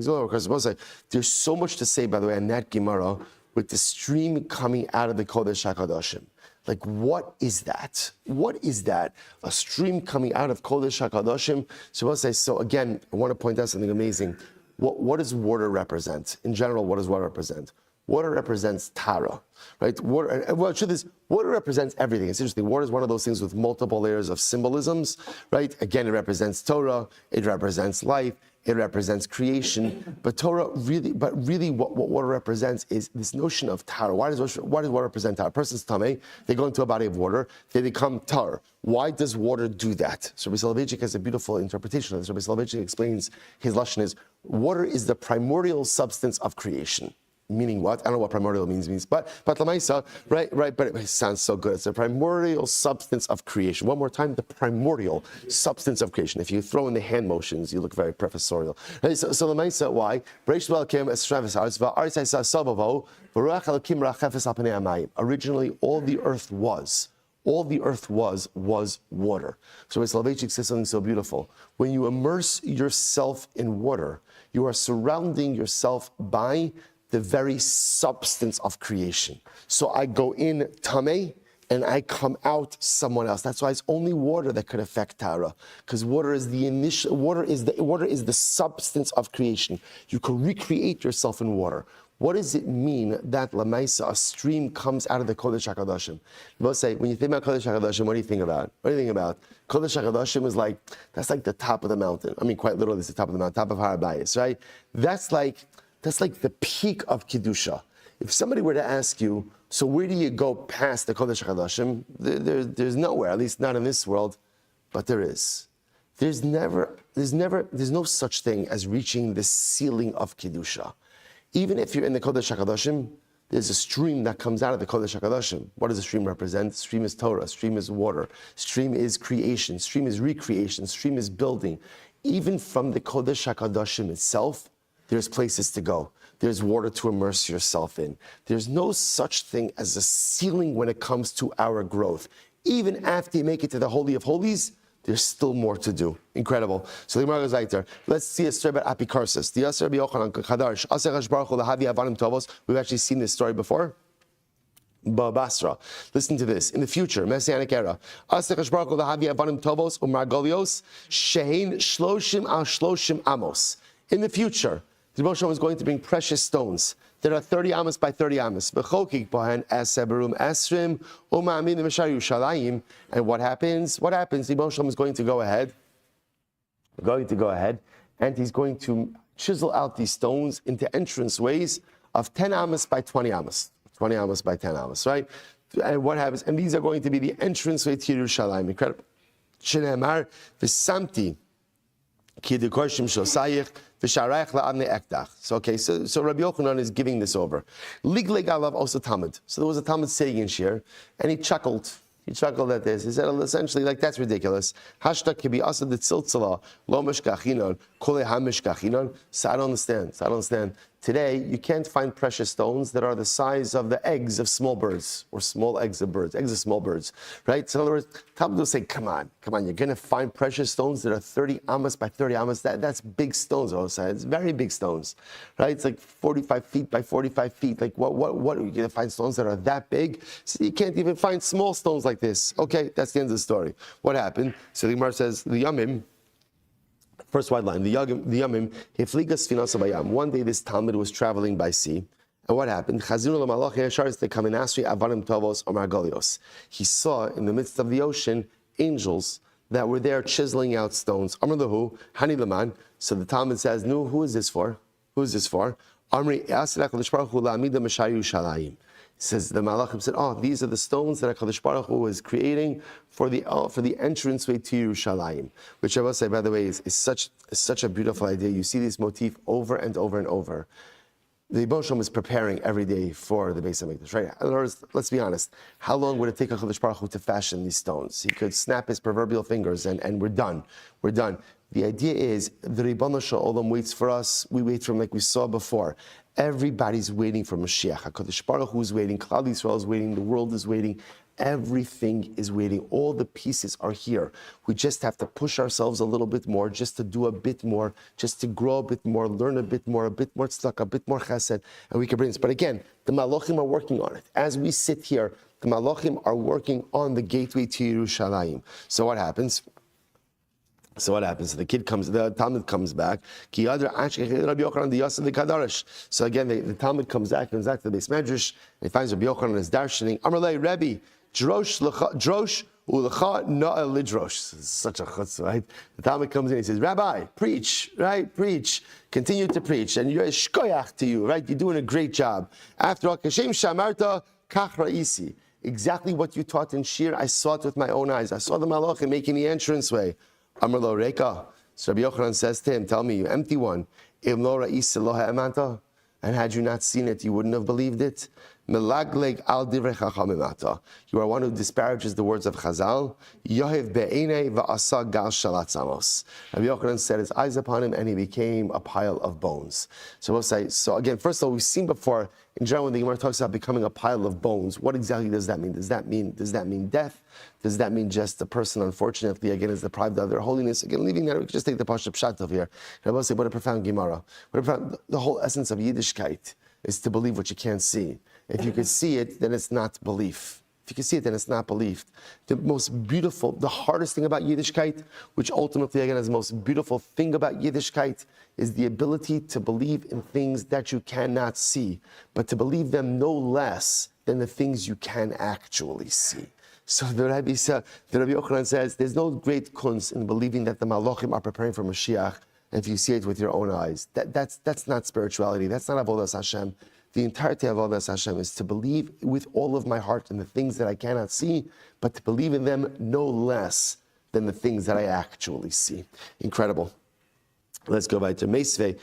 we'll say there's so much to say by the way in that Gemara. With the stream coming out of the Kodesh HaKadoshim. Like, what is that? What is that? A stream coming out of Kodesh HaKadoshim? So we'll say, so again, I want to point out something amazing. What does water represent? In general, what does water represent? Water represents Tara, right? Water represents everything. It's interesting. Water is one of those things with multiple layers of symbolisms, right? Again, it represents Torah, it represents life, it represents creation, but really what water represents is this notion of tar. Why does water represent tar? A person's tummy, they go into a body of water, they become tar. Why does water do that? So Rabbi Soloveitchik has a beautiful interpretation of this. Rabbi Soloveitchik explains, his lashon is, water is the primordial substance of creation. Meaning what? I don't know what primordial means, but Lamaisa, right, but it sounds so good. It's the primordial substance of creation. One more time, the primordial substance of creation. If you throw in the hand motions, you look very professorial. Right, so Lamaisa, why? Originally, all the earth was water. So Soloveitchik says something so beautiful. When you immerse yourself in water, you are surrounding yourself by the very substance of creation. So I go in tameh and I come out someone else. That's why it's only water that could affect Tara, because water is the substance of creation. You can recreate yourself in water. What does it mean that Lamaisa, a stream comes out of the Kodesh HaKadoshim? We'll say, when you think about Kodesh HaKadoshim, what do you think about? Kodesh HaKadoshim is that's like the top of the mountain. I mean, quite literally, it's the top of the mountain, top of Har Bayis, right? That's like the peak of Kedusha. If somebody were to ask you, so where do you go past the Kodesh HaKadoshim? There's nowhere, at least not in this world, but there is. There's no such thing as reaching the ceiling of Kedusha. Even if you're in the Kodesh HaKadoshim, there's a stream that comes out of the Kodesh HaKadoshim. What does the stream represent? Stream is Torah, stream is water, stream is creation, stream is recreation, stream is building. Even from the Kodesh HaKadoshim itself, there's places to go. There's water to immerse yourself in. There's no such thing as a ceiling when it comes to our growth. Even after you make it to the Holy of Holies, there's still more to do. Incredible. So the Gemara goes right there. Let's see a story about apikarsis. We've actually seen this story before. Basra. Listen to this. In the future, Messianic era, amos. In the future, the Rebbe is going to bring precious stones that are 30 amos by 30 amos. And what happens? The Rebbe is going to go ahead, and he's going to chisel out these stones into entrance ways of 10 amos by 20 amos. 20 amos by 10 amos, right? And what happens? And these are going to be the entrance way to Yerushalayim. Incredible. Shenemar v'samti ki dekorshim shosayich v'sharayich la'avnei ekdach. So Rabbi Yochanan is giving this over. Ligleg alav also Talmud. So there was a Talmud sitting in Shir, and he chuckled. He chuckled at this. He said essentially, like, that's ridiculous. Hashtag kibi asa de tziltzala lo mishkachinon kule hamishkachinon. So I don't understand. Today, you can't find precious stones that are the size of the eggs of small birds, or small eggs of birds, eggs of small birds, right? So in other words, Talmud will say, come on, you're going to find precious stones that are 30 amos by 30 amos. That's big stones, also. It's very big stones, right? It's like 45 feet by 45 feet. Like, what are you going to find stones that are that big? So you can't even find small stones like this. Okay, that's the end of the story. What happened? So the Gemara says, the Yomim, first white line, the Yomim, Hifligas Finas Bayam. One day this Talmud was traveling by sea. And what happened? He saw in the midst of the ocean angels that were there chiseling out stones. Amr lahu, Hani Laman. So the Talmud says, no, who is this for? Amri says the Malachim said, these are the stones that HaKadosh Baruch Hu was creating for the entranceway to Yerushalayim, which I will say, by the way, is such a beautiful idea. You see this motif over and over and over. The Rebbe is preparing every day for the Beis HaMikdash, right? In other words, let's be honest. How long would it take HaKadosh Baruch Hu to fashion these stones? He could snap his proverbial fingers and we're done. The idea is the Ribono Shel Olam waits for us. We wait for him like we saw before. Everybody's waiting for Mashiach. HaKadosh Baruch Hu is waiting. Klal Yisrael is waiting. The world is waiting. Everything is waiting. All the pieces are here. We just have to push ourselves a little bit more, just to do a bit more, just to grow a bit more, learn a bit more tzedakah, a bit more chesed, and we can bring this. But again, the Malachim are working on it. As we sit here, the Malachim are working on the gateway to Yerushalayim. So what happens? So the Talmud comes back. So again, the Talmud comes back to the Beis Medrash, and he finds Rabbi Yochanan is darshaning. Amarlei Rebbe, drosh ulecha na'el lidrosh. Such a chutzpah, right? The Talmud comes in, he says, Rabbi, preach, right? Preach. Continue to preach. And you're shkoyach to you, right? You're doing a great job. After all, kashem shamarta kach ra'isi. Exactly what you taught in Shir, I saw it with my own eyes. I saw the Malachim making the entranceway. Amar lo Reka. So Rabbi Yochanan says to him, tell me, you empty one. Im lo ra'is lo ha'emanta. And had you not seen it, you wouldn't have believed it. Melagleg al divrei chachamim ata. You are one who disparages the words of Chazal. Yohev be'enei va'asa gal shalat amos. Rabbi Yochanan set his eyes upon him, and he became a pile of bones. So we'll say, so again, first of all, we've seen before, in general, when the Gemara talks about becoming a pile of bones, what exactly does that mean? Does that mean death? Does that mean just the person, unfortunately, again, is deprived of their holiness? Again, leaving that, we can just take the Pasha Pshat over here. And I will say, what a profound Gemara. The whole essence of Yiddishkeit is to believe what you can't see. If you can see it, then it's not belief. If you can see it, then it's not belief. The most beautiful, the hardest thing about Yiddishkeit, which ultimately, again, is the most beautiful thing about Yiddishkeit, is the ability to believe in things that you cannot see, but to believe them no less than the things you can actually see. So the Rabbi Yochanan says, there's no great kunz in believing that the Malachim are preparing for Mashiach, and if you see it with your own eyes. That's not spirituality. That's not Avodas Hashem. The entirety of Avodas Hashem is to believe with all of my heart in the things that I cannot see, but to believe in them no less than the things that I actually see. Incredible. Let's go back to Meisvei.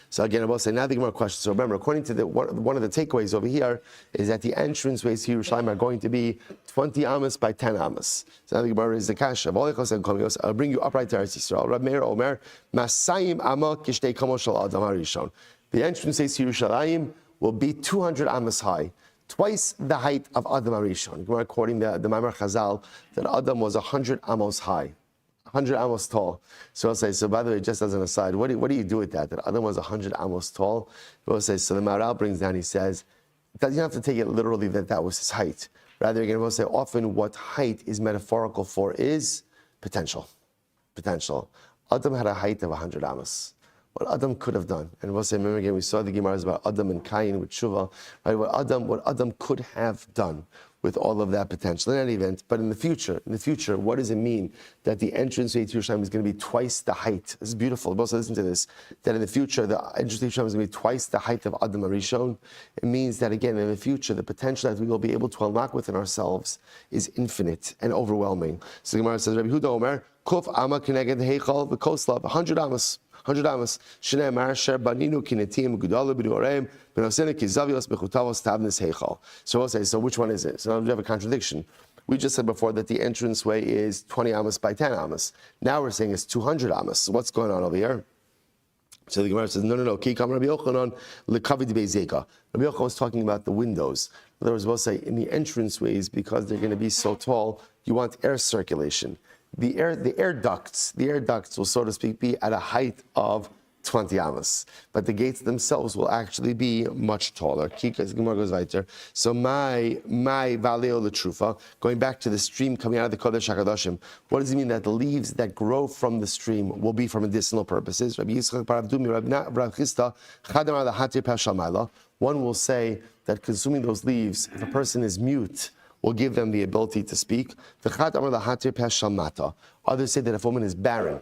So again, I will say now the Gemara question. So remember, according to one of the takeaways over here is that the entranceways to Yerushalayim are going to be 20 amos by 10 amos. So now the Gemara is the kasha. I'll bring you upright to Eretz Yisrael. Rab Meir Omer, Masayim Ama Kishtei Kamo Shel Adam HaRishon. The entrance to Yerushalayim will be 200 amos high, twice the height of Adam Arishon. According to the Maimar Chazal, that Adam was 100 amos high, 100 amos tall. So I'll say, so by the way, just as an aside, what do you do with that? That Adam was 100 amos tall? We'll say, so the Maharal brings down, he says, you don't have to take it literally that was his height. Rather, again, we'll say often what height is metaphorical for is potential. Potential. Adam had a height of 100 amos. What Adam could have done, and we'll say, remember again, we saw the Gemara about Adam and Cain with Shuvah, right? What Adam could have done with all of that potential in any event. But in the future, what does it mean that the entrance to Yerushalayim is going to be twice the height? This is beautiful. Also, listen to this. That in the future, the entrance to Yerushalayim is going to be twice the height of Adam Arishon. It means that again, in the future, the potential that we will be able to unlock within ourselves is infinite and overwhelming. So the Gemara says, Rabbi Huda Omer, Kuf Ama Keneged Heichal v'Koslav, 100 amos. 100 amos. Shnei Amar Sher Baninu Kinetim Gudalu B'Duarem B'Nosene Kizavios B'Chutavos Tavnes Heichal. So we'll say, so which one is it? So now we have a contradiction. We just said before that the entranceway is 20 amos by 10 amos. Now we're saying it's 200 amos. So what's going on over here? So the Gemara says, no. Kikam Rabbi Yochanan Lekavid Beizeka. Rabbi Yochanan was talking about the windows. In other words, we'll say in the entranceways, because they're going to be so tall, you want air circulation. The air ducts will, so to speak, be at a height of 20 amos, but the gates themselves will actually be much taller. Gemara goes weiter. So my valeo letrufa, going back to the stream coming out of the Kodesh HaKadoshim, what does it mean that the leaves that grow from the stream will be for medicinal purposes? Rabbi Yitzchak Bar Avdumi, Rabbi Chisda, Chadamar Lahatir Pashalmaila. One will say that consuming those leaves, if a person is mute, will give them the ability to speak. Others say that if a woman is barren,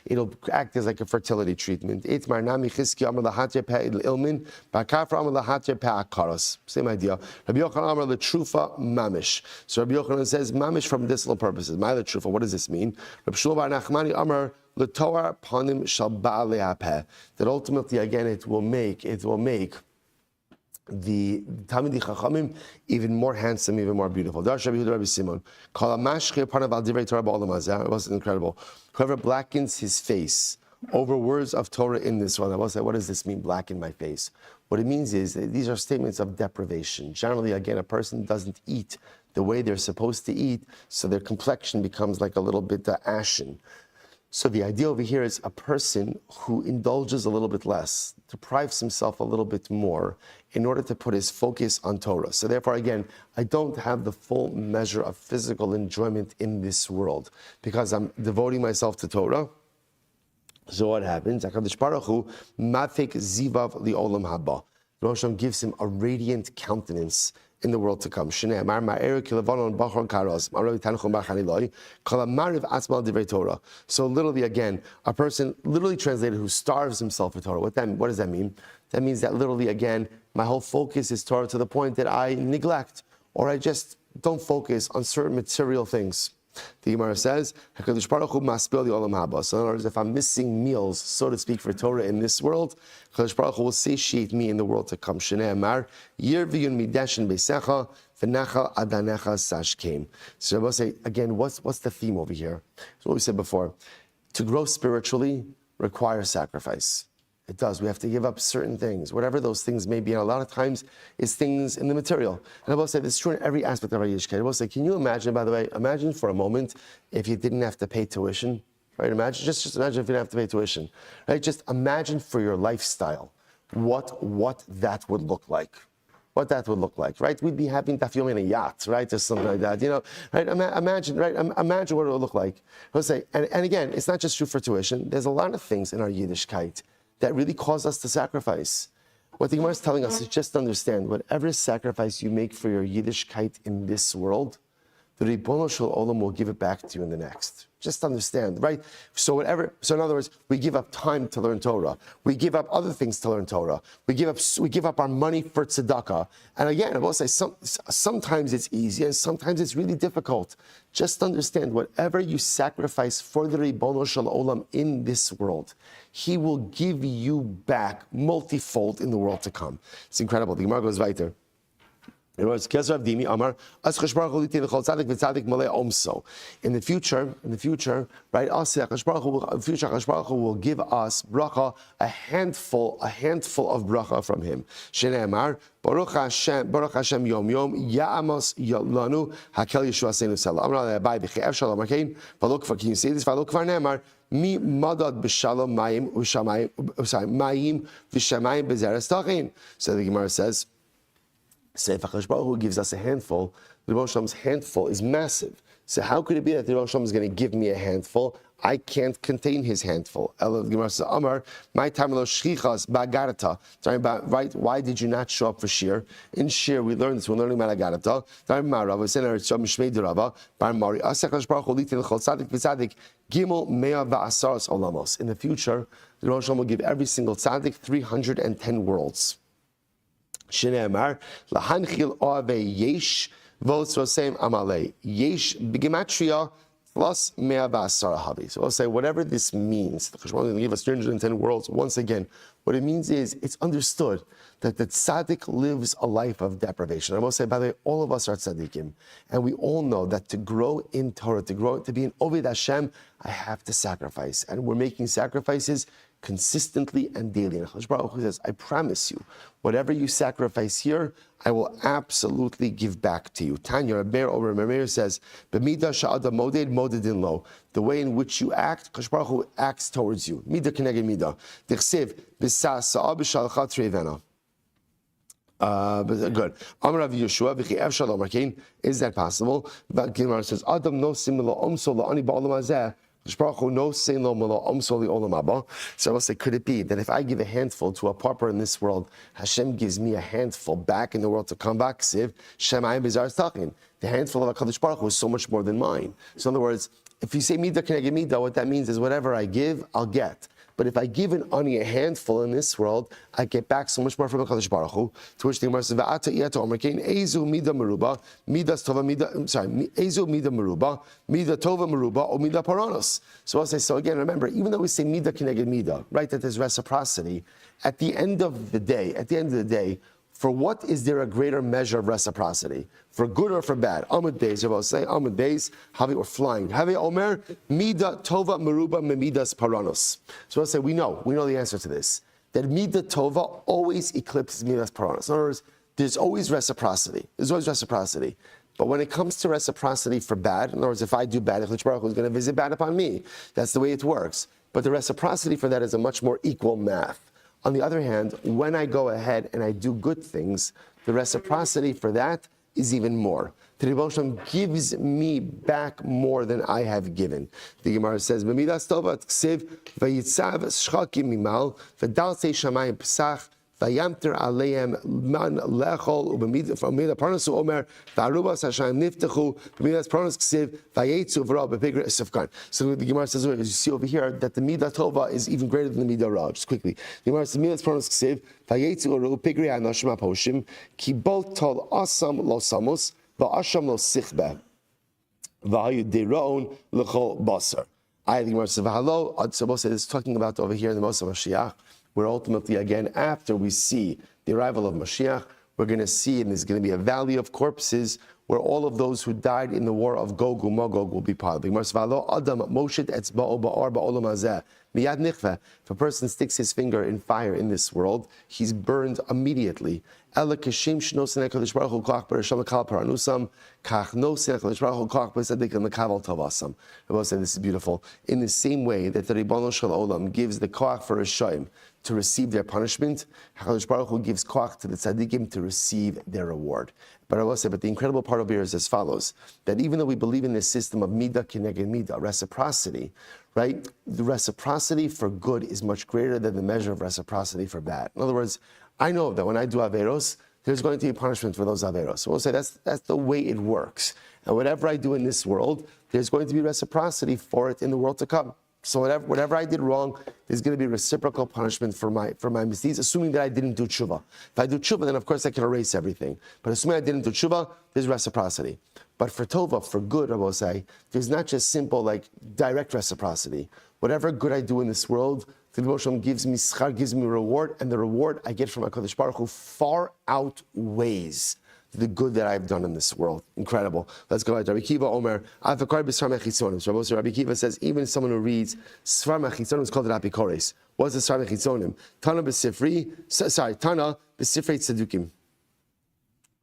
it'll act as like a fertility treatment. Same idea. Rabbi Yochanan Amar L'Trufa Mamish. So Rabbi Yochanan says Mamish for medicinal purposes. My L'Trufa, what does this mean? Rabbi Shmuel Bar Nachmani Amar L'Toar Panim Shal Ba'alei HaPeh. That ultimately, again, it will make the Talmidei Chachamim even more handsome, even more beautiful. It was incredible. Whoever blackens his face over words of Torah in this world. I will say, what does this mean, blacken my face? What it means is that these are statements of deprivation. Generally, again, a person doesn't eat the way they're supposed to eat, so their complexion becomes like a little bit ashen. So the idea over here is a person who indulges a little bit less, deprives himself a little bit more in order to put his focus on Torah. So therefore, again, I don't have the full measure of physical enjoyment in this world because I'm devoting myself to Torah. So what happens? HaKadosh Baruch Hu mafik zivav li'olam haba. The Rosh Hashanah gives him a radiant countenance in the world to come. So literally, again, a person literally translated who starves himself for Torah. What does that mean? That means that literally, again, my whole focus is Torah to the point that I neglect or I just don't focus on certain material things. The Gemara says, HaKadosh Baruch Hu maspil olam haba. So in other words, if I'm missing meals, so to speak, for Torah in this world, HaKadosh Baruch Hu will satiate me in the world to come. Shnei Amar, Yir v'yun mideshin beisecha, v'nachal adanecha sashkem. So I will say, again, what's the theme over here? So what we said before, to grow spiritually requires sacrifice. It does. We have to give up certain things, whatever those things may be. And a lot of times, it's things in the material. And I will say this is true in every aspect of our Yiddishkeit. I will say, can you imagine, by the way, imagine for a moment if you didn't have to pay tuition, right? Imagine, just imagine if you didn't have to pay tuition, right? Just imagine for your lifestyle what that would look like. What that would look like, right? We'd be having Daf Yomi in a yacht, right, or something like that, right? Imagine, right? Imagine what it would look like. I'll say, and again, it's not just true for tuition. There's a lot of things in our Yiddishkeit that really cause us to sacrifice. What the Gemara is telling us is just understand, whatever sacrifice you make for your Yiddishkeit in this world, the Ribbono Shel Olam will give it back to you in the next. Just understand, right? So in other words, we give up time to learn Torah. We give up other things to learn Torah. We give up our money for tzedakah. And again, I will say, sometimes it's easy and sometimes it's really difficult. Just understand, whatever you sacrifice for the Ribbono Shel Olam in this world, He will give you back multifold in the world to come. It's incredible. The Gemara goes weiter. In the future, right? Hakadosh Baruch Hu will give us bracha, a handful of bracha from Him. Shneimar, Baruch Hashem Yom Yom Ya'amos Lanu Hakel Yeshua Seinu Selah. Amar Abai B'Che'ev Shalom Arkein. Valok for, can you say this? Valok for Neimar. Mi madad b'shalom mayim mayim v'shamayim b'zeres tachin. So the Gemara says, if HaKadosh Baruch Hu gives us a handful, the Rebbe Shalom's handful is massive. So how could it be that the Rebbe Shalom is going to give me a handful? I can't contain his handful. The Gemara says, Amar, my time shchichas ba'agarata. Talking about, right, why did you not show up for shir? In shir, we learned this, we're learning about agarata. Talking about Rava, saying our Mishmei Derava, Bar Mari, HaKadosh Baruch Hu litin l'chol tzadik v'tzadik, Gimel mea va'asaras olamos. In the future, the Rebbe Shalom will give every single tzadik 310 worlds. Shneimar lahanchil ave yesh votes rosem amalei yesh b'gematria plus mea v'asara havi. So we'll say whatever this means. The Cheshbon is going to give us 310 worlds. Once again, what it means is it's understood that the tzaddik lives a life of deprivation. I will say, by the way, all of us are tzaddikim, and we all know that to grow in Torah, to be an Oved Hashem, I have to sacrifice, and we're making sacrifices consistently and daily. And HaKadosh Baruch Hu says, I promise you, whatever you sacrifice here, I will absolutely give back to you. Tanya, Rabbi Meir says, B'midah sha'ada moded, modedin lo. The way in which you act, HaKadosh Baruch Hu acts towards you. Midah keneged midah. Dichsev, b'sa sa'a b'shalcha trevena. But good. Amar Rav Yeshua v'chi'ev shalom arkein. Is that possible? But Gemara says, Adam no simila omso la'ani ba'olam hazeh. So I will say, could it be that if I give a handful to a pauper in this world, Hashem gives me a handful back in the world to come back? The handful of HaKadosh Baruch Hu is so much more than mine. So in other words, if you say midah keneged midah, what that means is whatever I give, I'll get. But if I give an ani a handful in this world, I get back so much more from HaKadosh Baruch Hu. To which the Gemara says, "Va'ata iyata omerkein ezu mida meruba, midas tova mida." Ezu mida meruba, mida tova meruba, or mida paranos. So I'll say. So again, remember, even though we say mida keneged mida, right, that there's reciprocity. At the end of the day, for what is there a greater measure of reciprocity? For good or for bad? Amud Beis, I will say, Amud Beis, Havi or flying. Havi Omer, Mida Tova Meruba Memidas Paranos. So I'll say, we know the answer to this. That Mida Tova always eclipses Midas Paranos. In other words, there's always reciprocity. But when it comes to reciprocity for bad, in other words, if I do bad, HaKadosh Baruch Hu is going to visit bad upon me. That's the way it works. But the reciprocity for that is a much more equal math. On the other hand, when I go ahead and I do good things, the reciprocity for that is even more. The Rebbe Shalom gives me back more than I have given. The Gemara says, "B'midas tovat ksiv vayitzav shchakim mimal v'daltei shamayim pesach vayamter aleim man lechol ub'midas parnasu omer v'arubas hashayim niftechu b'midas parnas ksiv vayetzu v'ra b'pigre sefkan." So the Gemara says, you see over here that the midah tova is even greater than the midah ra. Just quickly, the Gemara says, "Midas parnas ksiv vayetzu v'ra b'pigre anoshim aposhim ki bot tol asam lo samus v'asham lo sichbe v'hayu deraon lechol basar." I think Gemara says, "V'halo." So Moshe is talking about over here in the Moshe Mashiach, where ultimately, again, after we see the arrival of Mashiach, we're going to see, and there's going to be a valley of corpses where all of those who died in the war of Gog and Magog will be part of it. If a person sticks his finger in fire in this world, he's burned immediately. I will say this is beautiful. In the same way that the Ribono Shel Olam gives the koach for Rishoyim to receive their punishment, HaKadosh Baruch Hu gives koach to the tzaddikim to receive their reward. But I will say, but the incredible part over here is as follows, that even though we believe in this system of midah keneged midah, reciprocity, right? The reciprocity for good is much greater than the measure of reciprocity for bad. In other words, I know that when I do averos, there's going to be punishment for those averos. So we'll say that's the way it works. And whatever I do in this world, there's going to be reciprocity for it in the world to come. So whatever I did wrong, there's going to be reciprocal punishment for my misdeeds, assuming that I didn't do tshuva. If I do tshuva, then of course I can erase everything. But assuming I didn't do tshuva, there's reciprocity. But for tova, for good, I will say, there's not just simple like direct reciprocity. Whatever good I do in this world, the Rebbe gives me schar, gives me reward, and the reward I get from HaKadosh Baruch Hu far outweighs the good that I've done in this world. Incredible. Let's go ahead. Rabbi Kiva Omer. So Rabbi Kiva says, even someone who reads Sfar Mechitzonim is called an apikores. What's the Sfar Mechitzonim? Tana Tana b'sifrei Tzedukim.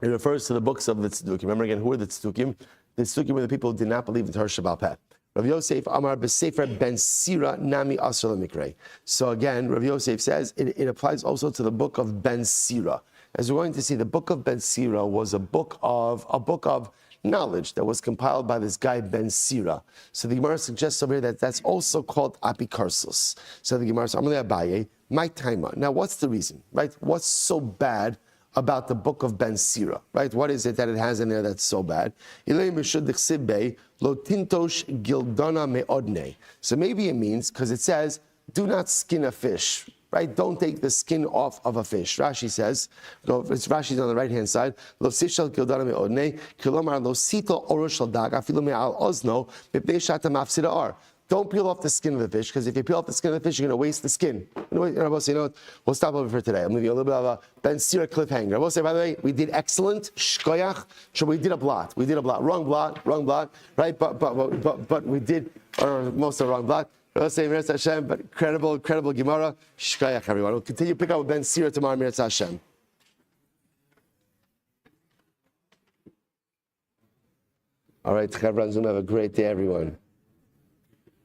It refers to the books of the Tzedukim. Remember again, who are the Tzedukim? The Tzedukim were the people who did not believe in Torah Shabbat Peh. Rav Yosef Amar b'Sefer Ben Sira Nami Asr Mikre. So again, Rav Yosef says it applies also to the book of Ben Sira. As we're going to see, the book of Ben Sira was a book of knowledge that was compiled by this guy Ben Sira. So the Gemara suggests over here that that's also called apikarsos. So the Gemara says, Amalei Abaye, my timer. Now, what's the reason, right? What's so bad about the book of Ben Sira, right? What is it that it has in there that's so bad? So maybe it means, because it says, do not skin a fish, right? Don't take the skin off of a fish. Rashi says, Rashi's on the right-hand side, don't peel off the skin of the fish, because if you peel off the skin of the fish, you're going to waste the skin. You know what? We'll stop over for today. I'm going to give you a little bit of a Ben Sira cliffhanger. I will say, by the way, we did excellent. Shkoyach. So we did a blot. Wrong blot, right? But we did most of the wrong blot. I will say, Mirat Hashem, but incredible Gemara. Shkoyach, everyone. We'll continue to pick up with Ben Sira tomorrow, Mirat Hashem. All right, Chavran Zoom, have a great day, everyone.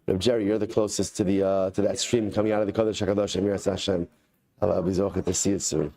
Reb Jerry, you're the closest to that stream coming out of the Kodesh HaKadosh, Emirat Hashem. I'll be zocheh to see it soon.